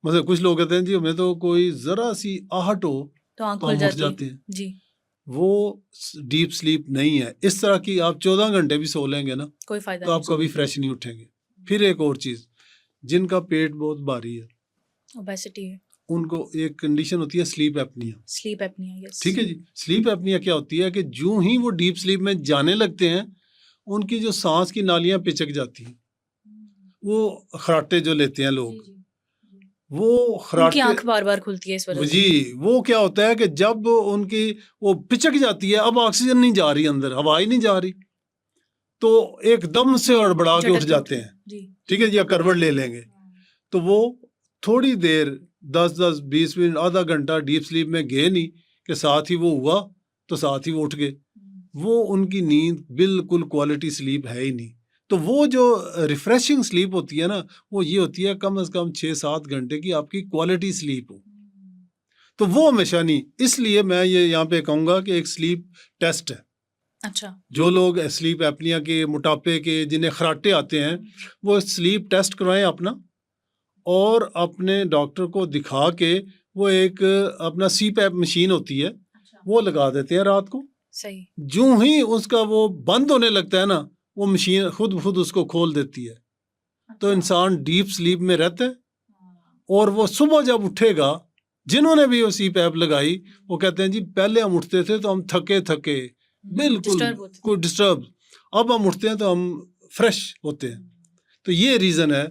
مطلب کچھ لوگ کہتے ہیں جی ہمیں تو کوئی ذرا سی آہٹ ہو تو آنکھ کھل جاتے ہیں جی, وہ ڈیپ سلیپ نہیں ہے. اس طرح کی آپ 14 گھنٹے بھی سو لیں گے نا کوئی فائدہ تو آپ کبھی فریش نہیں اٹھیں گے. پھر ایک اور چیز, جن کا پیٹ بہت بھاری ہے, اوبیسٹی ہے, ان کو ایک کنڈیشن ہوتی ہے سلیپ ایپنیا. سلیپ ایپنیا، یس. ٹھیک ہے جی. سلیپ ایپنیا کیا ہوتی ہے کہ جو ہی وہ ڈیپ سلیپ میں جانے لگتے ہیں ان کی جو سانس کی نالیاں پچک جاتی ہیں. وہ خراٹے جو لیتے ہیں لوگ، وہ خراٹے، ان کی آنکھ بار بار کھلتی ہے اس وجہ سے. جی. وہ کیا ہوتا ہے کہ جب ان کی وہ پچک جاتی ہے، اب آکسیجن نہیں جا رہی اندر، ہوا ہی نہیں جا رہی، تو ایک دم سے ہڑبڑا کے اٹھ جاتے ہیں. ٹھیک ہے جی. یا کروٹ لے لیں گے تو وہ تھوڑی دیر 10-20 منٹ آدھا گھنٹہ ڈیپ سلیپ میں گئے نہیں کہ ساتھ ہی وہ ہوا تو ساتھ ہی وہ اٹھ گئے. وہ ان کی نیند بالکل کوالٹی سلیپ ہے ہی نہیں. تو وہ جو ریفریشنگ سلیپ ہوتی ہے نا، وہ یہ ہوتی ہے کم از کم 6-7 گھنٹے کی آپ کی کوالٹی سلیپ ہو. تو وہ ہمیشہ نہیں. اس لیے میں یہ یہاں پہ کہوں گا کہ ایک سلیپ ٹیسٹ ہے. اچھا. جو لوگ سلیپ ایپنیا کے، موٹاپے کے، جنہیں خراٹے آتے ہیں، وہ سلیپ ٹیسٹ کروائیں اپنا، اور اپنے ڈاکٹر کو دکھا کے وہ ایک اپنا سی پیپ مشین ہوتی ہے وہ لگا دیتے ہیں رات کو. صحیح. جو ہی اس کا وہ بند ہونے لگتا ہے نا، وہ مشین خود اس کو کھول دیتی ہے. تو انسان ڈیپ سلیپ میں رہتا ہے، اور وہ صبح جب اٹھے گا، جنہوں نے بھی وہ سی پیپ لگائی وہ کہتے ہیں جی پہلے ہم اٹھتے تھے تو ہم تھکے بالکل کوئی ڈسٹرب، اب ہم اٹھتے ہیں تو ہم فریش ہوتے ہیں. تو یہ ریزن ہے.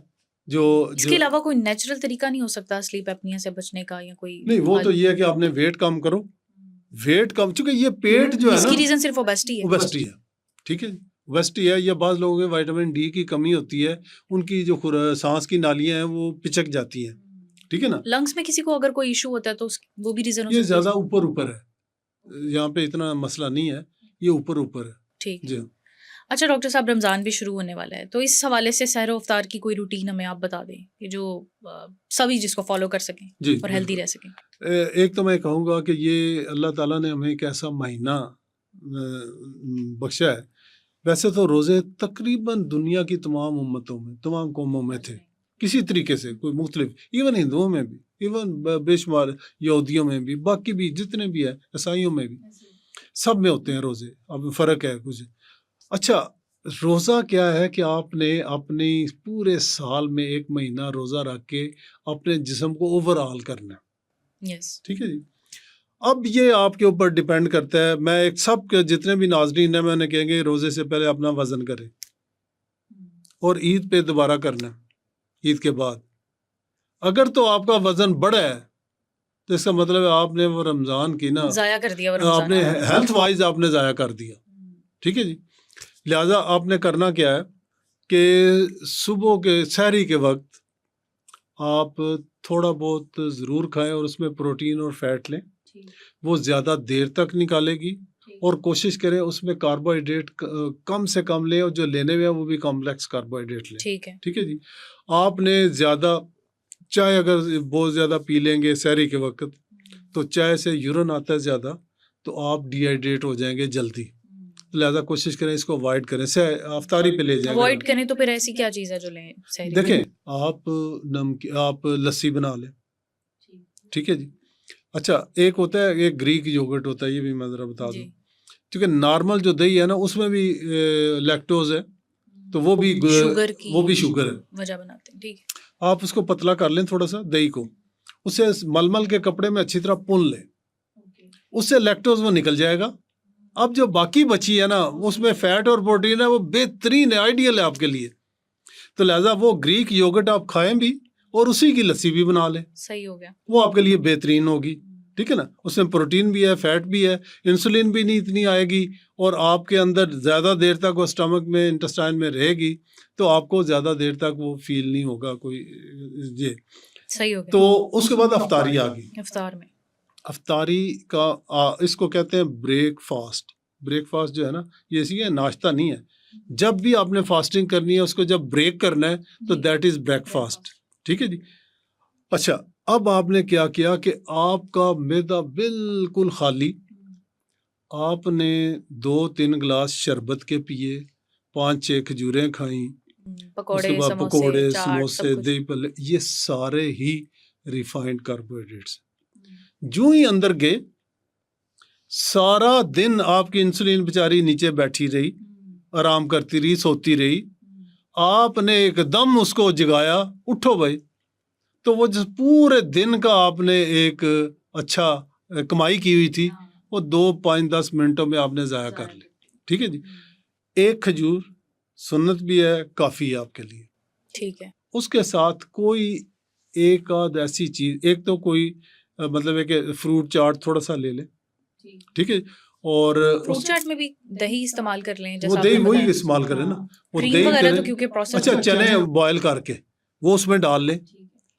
اس کے علاوہ کوئی نیچرل طریقہ نہیں ہو سکتا سلیپ ایپنیا سے بچنے کا، یا کوئی؟ نہیں، وہ تو یہ ہے کہ آپ نے ویٹ کم کرو. ویٹ کم، چونکہ یہ پیٹ جو ہے نا، اس کی ریزن صرف اوبیسٹی ہے. ٹھیک ہے، اوبیسٹی ہے. یا بعض لوگوں کے وائٹامن ڈی کی کمی ہوتی ہے، ان کی جو سانس کی نالیاں ہیں وہ پچک جاتی ہیں. ٹھیک ہے نا. لنگس میں کسی کو اگر کوئی ایشو ہوتا ہے تو وہ بھی ریزن ہو سکتا ہے. یہ زیادہ اوپر ہے، یہاں پہ اتنا مسئلہ نہیں ہے، یہ اوپر ہے. ٹھیک. جی. اچھا ڈاکٹر صاحب، رمضان بھی شروع ہونے والا ہے، تو اس حوالے سے سحر و افطار کی کوئی روٹین ہمیں آپ بتا دیں کہ جو سبھی جس کو فالو کر سکیں اور ہیلدی رہ سکیں. ایک تو میں کہوں گا کہ یہ اللہ تعالیٰ نے ہمیں ایک ایسا مہینہ بخشا ہے. ویسے تو روزے تقریباً دنیا کی تمام امتوں میں، تمام قوموں میں تھے کسی طریقے سے، کوئی مختلف، ایون ہندوؤں میں بھی، ایون بے شمار یہودیوں میں بھی، باقی بھی جتنے بھی ہیں، عیسائیوں میں بھی، سب میں ہوتے ہیں روزے. اب فرق ہے کچھ. اچھا، روزہ کیا ہے کہ آپ نے اپنی پورے سال میں ایک مہینہ روزہ رکھ کے اپنے جسم کو اوور آل کرنا ہے. ٹھیک ہے جی. اب یہ آپ کے اوپر ڈیپینڈ کرتا ہے. میں ایک سب کے جتنے بھی ناظرین ہیں، میں نے کہیں گے روزے سے پہلے اپنا وزن کریں، اور عید پہ دوبارہ کرنا، عید کے بعد. اگر تو آپ کا وزن بڑا ہے تو اس کا مطلب ہے آپ نے وہ رمضان کی نا ضائع کر دیا، آپ نے ہیلتھ وائز آپ نے ضائع کر دیا. ٹھیک ہے جی. لہٰذا آپ نے کرنا کیا ہے کہ صبح کے سحری کے وقت آپ تھوڑا بہت ضرور کھائیں، اور اس میں پروٹین اور فیٹ لیں. وہ زیادہ دیر تک نکالے گی، اور کوشش کریں اس میں کاربوہائیڈریٹ کم سے کم لیں، اور جو لینے میں وہ بھی کمپلیکس کاربوہائیڈریٹ لیں. ٹھیک ہے جی. آپ نے زیادہ چائے اگر بہت زیادہ پی لیں گے سحری کے وقت، تو چائے سے یورین آتا ہے زیادہ، تو آپ ڈی ہائیڈریٹ ہو جائیں گے جلدی. لہٰذا کوشش کریں اس کو اوائڈ کریں، افطاری پہ لے جائیں. اوائڈ کریں تو پھر ایسی کیا چیز ہے جو لیں؟ دیکھیں، آپ لسی بنا لیں. ٹھیک ہے جی. اچھا، ایک ہوتا ہے ایک گریک یوگرٹ ہوتا ہے، یہ بھی میں ذرا بتا دوں. کیونکہ نارمل جو دہی ہے نا، اس میں بھی لیکٹوز ہے، تو وہ بھی شوگر ہے، وجہ بناتے ہیں. ٹھیک ہے. آپ اس کو پتلا کر لیں تھوڑا سا دہی کو، اسے ململ کے کپڑے میں اچھی طرح پون لیں، اس سے لیکٹوز وہ نکل جائے گا. اب جو باقی بچی ہے نا، اس میں فیٹ اور پروٹین ہے، وہ بہترین ہے، آئیڈیل ہے آپ کے لیے. تو لہٰذا وہ گریک یوگرٹ آپ کھائیں بھی، اور اسی کی لسی بھی بنا لیں. صحیح ہو گیا. وہ آپ کے لیے بہترین ہوگی. ٹھیک ہے نا. اس میں پروٹین بھی ہے، فیٹ بھی ہے، انسولین بھی نہیں اتنی آئے گی، اور آپ کے اندر زیادہ دیر تک وہ اسٹمک میں، انٹسٹائن میں رہے گی، تو آپ کو زیادہ دیر تک وہ فیل نہیں ہوگا کوئی. یہ صحیح ہو گیا. تو اس کے بعد افطاری آ گئی. افطاری کا اس کو کہتے ہیں بریک فاسٹ. بریک فاسٹ جو ہے نا، یہ اسی ہے، ناشتہ نہیں ہے. جب بھی آپ نے فاسٹنگ کرنی ہے، اس کو جب بریک کرنا ہے تو دیٹ از بریک فاسٹ. ٹھیک ہے جی. اچھا، اب آپ نے کیا کیا کہ آپ کا معدہ بالکل خالی، آپ نے 2-3 گلاس شربت کے پیے، 5-6 کھجوریں کھائیں، اس کے بعد پکوڑے، سموسے، دہی پلے، یہ سارے ہی ریفائنڈ کاربوہائیڈریٹس. جو ہی اندر گئے، سارا دن آپ کی انسولین بیچاری نیچے بیٹھی رہی، آرام کرتی رہی، سوتی رہی. آپ نے ایک دم اس کو جگایا، اٹھو بھائی، تو وہ جو پورے دن کا آپ نے ایک اچھا کمائی کی ہوئی تھی وہ 2-5-10 منٹوں میں آپ نے ضائع کر لی. ٹھیک ہے جی. ایک کھجور سنت بھی ہے, کافی ہے آپ کے لیے. ٹھیک ہے. اس کے ساتھ کوئی ایک آدھ ایسی چیز, ایک تو کوئی مطلب ہے کہ فروٹ چاٹ تھوڑا سا لے لیں. ٹھیک ہے. اور فروٹ چاٹ میں بھی دہی استعمال کر لیں, وہ دہی وہی استعمال کریں نا, وہ دہی کریں. اچھا چنے بوائل کر کے وہ اس میں ڈال لیں.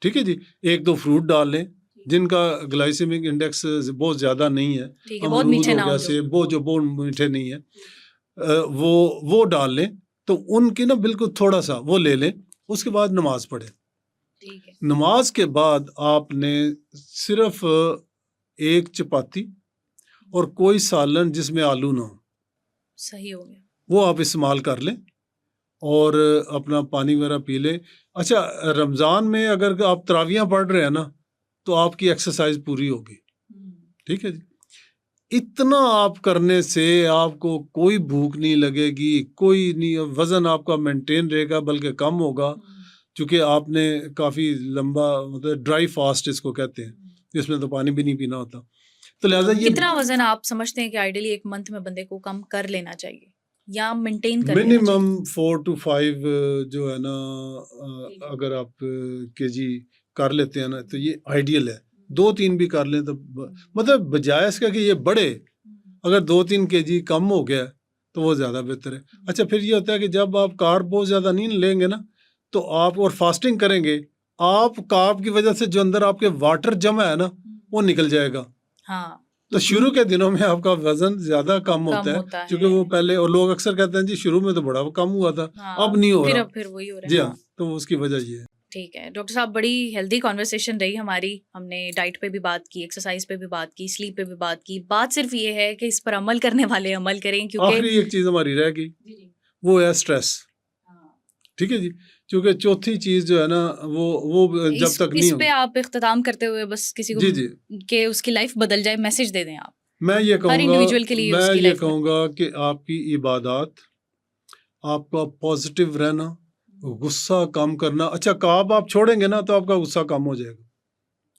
ٹھیک ہے جی. 1-2 فروٹ ڈال لیں جن کا گلائسیمک انڈیکس بہت زیادہ نہیں ہے, امرود ہو گیا سیب, وہ جو بہت میٹھے نہیں ہے, وہ ڈال لیں. تو ان کی نا بالکل تھوڑا سا وہ لے لیں. اس کے بعد نماز پڑھیں. نماز کے بعد آپ نے صرف ایک چپاتی اور کوئی سالن جس میں آلو نہ ہو, صحیح ہو گیا, وہ آپ استعمال کر لیں اور اپنا پانی وغیرہ پی لیں. اچھا رمضان میں اگر آپ تراویحاں پڑھ رہے ہیں نا تو آپ کی ایکسرسائز پوری ہوگی. ٹھیک ہے جی. اتنا آپ کرنے سے آپ کو کوئی بھوک نہیں لگے گی, کوئی نہیں, وزن آپ کا مینٹین رہے گا بلکہ کم ہوگا, چونکہ آپ نے کافی لمبا مطلب ڈرائی فاسٹ اس کو کہتے ہیں, جس میں تو پانی بھی نہیں پینا ہوتا. تو لہٰذا یہ کتنا وزن آپ سمجھتے ہیں کہ آئیڈیلی ایک منتھ میں بندے کو کم کر لینا چاہیے یا مینٹین کر لینا چاہیے؟ منیمم 4 to 5 جو ہے نا, اگر آپ کے جی کر لیتے ہیں نا تو یہ آئیڈیل ہے. 2-3 بھی کر لیں تو مطلب بجائے اس کا کہ یہ بڑھے, اگر 2-3 kg کم ہو گیا تو وہ زیادہ بہتر ہے. اچھا پھر یہ ہوتا ہے کہ جب آپ کارب بہت زیادہ نہیں لیں گے نا تو آپ اور فاسٹنگ کریں گے, آپ کارب کی وجہ سے جو اندر آپ کے واٹر جمع ہے نا وہ نکل جائے گا. ہاں, تو شروع کے دنوں میں آپ کا وزن زیادہ کم ہوتا ہے کیونکہ وہ پہلے, اور لوگ اکثر کہتے ہیں جی شروع میں تو بڑا کم ہوا تھا, اب نہیں ہو رہا. پھر وہی ہو رہا ہے. جی ہاں, تو اس کی وجہ یہ ہے. ٹھیک ہے ڈاکٹر صاحب, بڑی ہیلدی کانورسیشن رہی ہماری. ہم نے ڈائٹ پہ بھی بات کی, ایکسرسائز پہ بھی بات کی, سلیپ پہ بھی بات کی. بات صرف یہ ہے کہ اس پر عمل کرنے والے عمل کریں, کیونکہ آخری ایک چیز ہماری رہ گئی وہ ہے اسٹریس. ٹھیک ہے جی. کیونکہ چوتھی چیز جو ہے نا وہ جب تک نہیں, اس پہ آپ اختتام کرتے ہوئے بس کسی کو کہ اس کی لائف بدل جائے میسج دے دیں آپ. میں یہ کہوں گا کہ آپ کی عبادات, آپ کا پازیٹیو رہنا, غصہ کم کرنا. اچھا کعب آپ چھوڑیں گے نا تو آپ کا غصہ کم ہو جائے گا,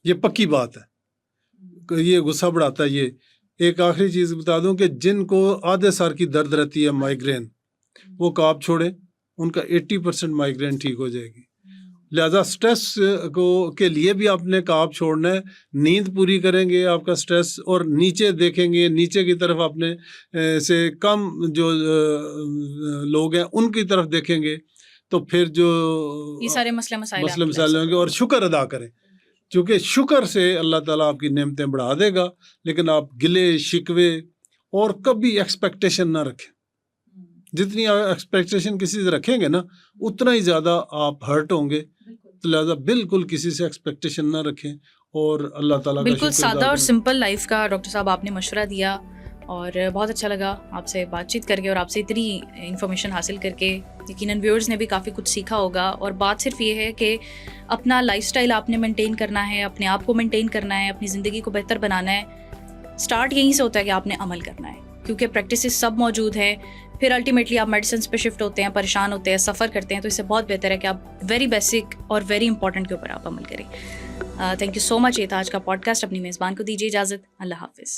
یہ پکی بات ہے. یہ غصہ بڑھاتا ہے. یہ ایک آخری چیز بتا دوں کہ جن کو آدھے سر کی درد رہتی ہے مائیگرین, وہ کعب چھوڑیں, ان کا 80% مائیگرین ٹھیک ہو جائے گی. لہذا سٹریس کے لیے بھی آپ نے کعب چھوڑنا ہے. نیند پوری کریں گے آپ کا سٹریس, اور نیچے دیکھیں گے, نیچے کی طرف اپنے سے کم جو لوگ ہیں ان کی طرف دیکھیں گے تو پھر جو یہ سارے مسائل ہوں گے. اور شکر ادا کریں, چونکہ شکر سے اللہ تعالیٰ آپ کی نعمتیں بڑھا دے گا. لیکن آپ گلے شکوے اور کبھی ایکسپیکٹیشن نہ رکھیں. جتنی ایکسپیکٹیشن کسی سے رکھیں گے نا اتنا ہی زیادہ آپ ہرٹ ہوں گے. تو لہٰذا بالکل کسی سے ایکسپیکٹیشن نہ رکھیں, اور اللہ تعالیٰ بالکل سادہ اور سمپل لائف کا ڈاکٹر صاحب آپ نے مشورہ دیا, اور بہت اچھا لگا آپ سے بات چیت کر کے اور آپ سے اتنی انفارمیشن حاصل کر کے. یقیناً ویورز نے بھی کافی کچھ سیکھا ہوگا. اور بات صرف یہ ہے کہ اپنا لائف اسٹائل آپ نے مینٹین کرنا ہے, اپنے آپ کو مینٹین کرنا ہے, اپنی زندگی کو بہتر بنانا ہے. اسٹارٹ یہیں سے ہوتا ہے کہ آپ نے عمل کرنا ہے, کیونکہ پریکٹسز سب موجود ہیں. پھر الٹیمیٹلی آپ میڈیسنس پہ شفٹ ہوتے ہیں, پریشان ہوتے ہیں, سفر کرتے ہیں. تو اس سے بہت بہتر ہے کہ آپ ویری بیسک اور ویری امپورٹنٹ کے اوپر آپ عمل کریں. تھینک یو سو مچ. یہ تھا آج کا پوڈ کاسٹ. اپنی میزبان کو دیجیے اجازت. اللہ حافظ.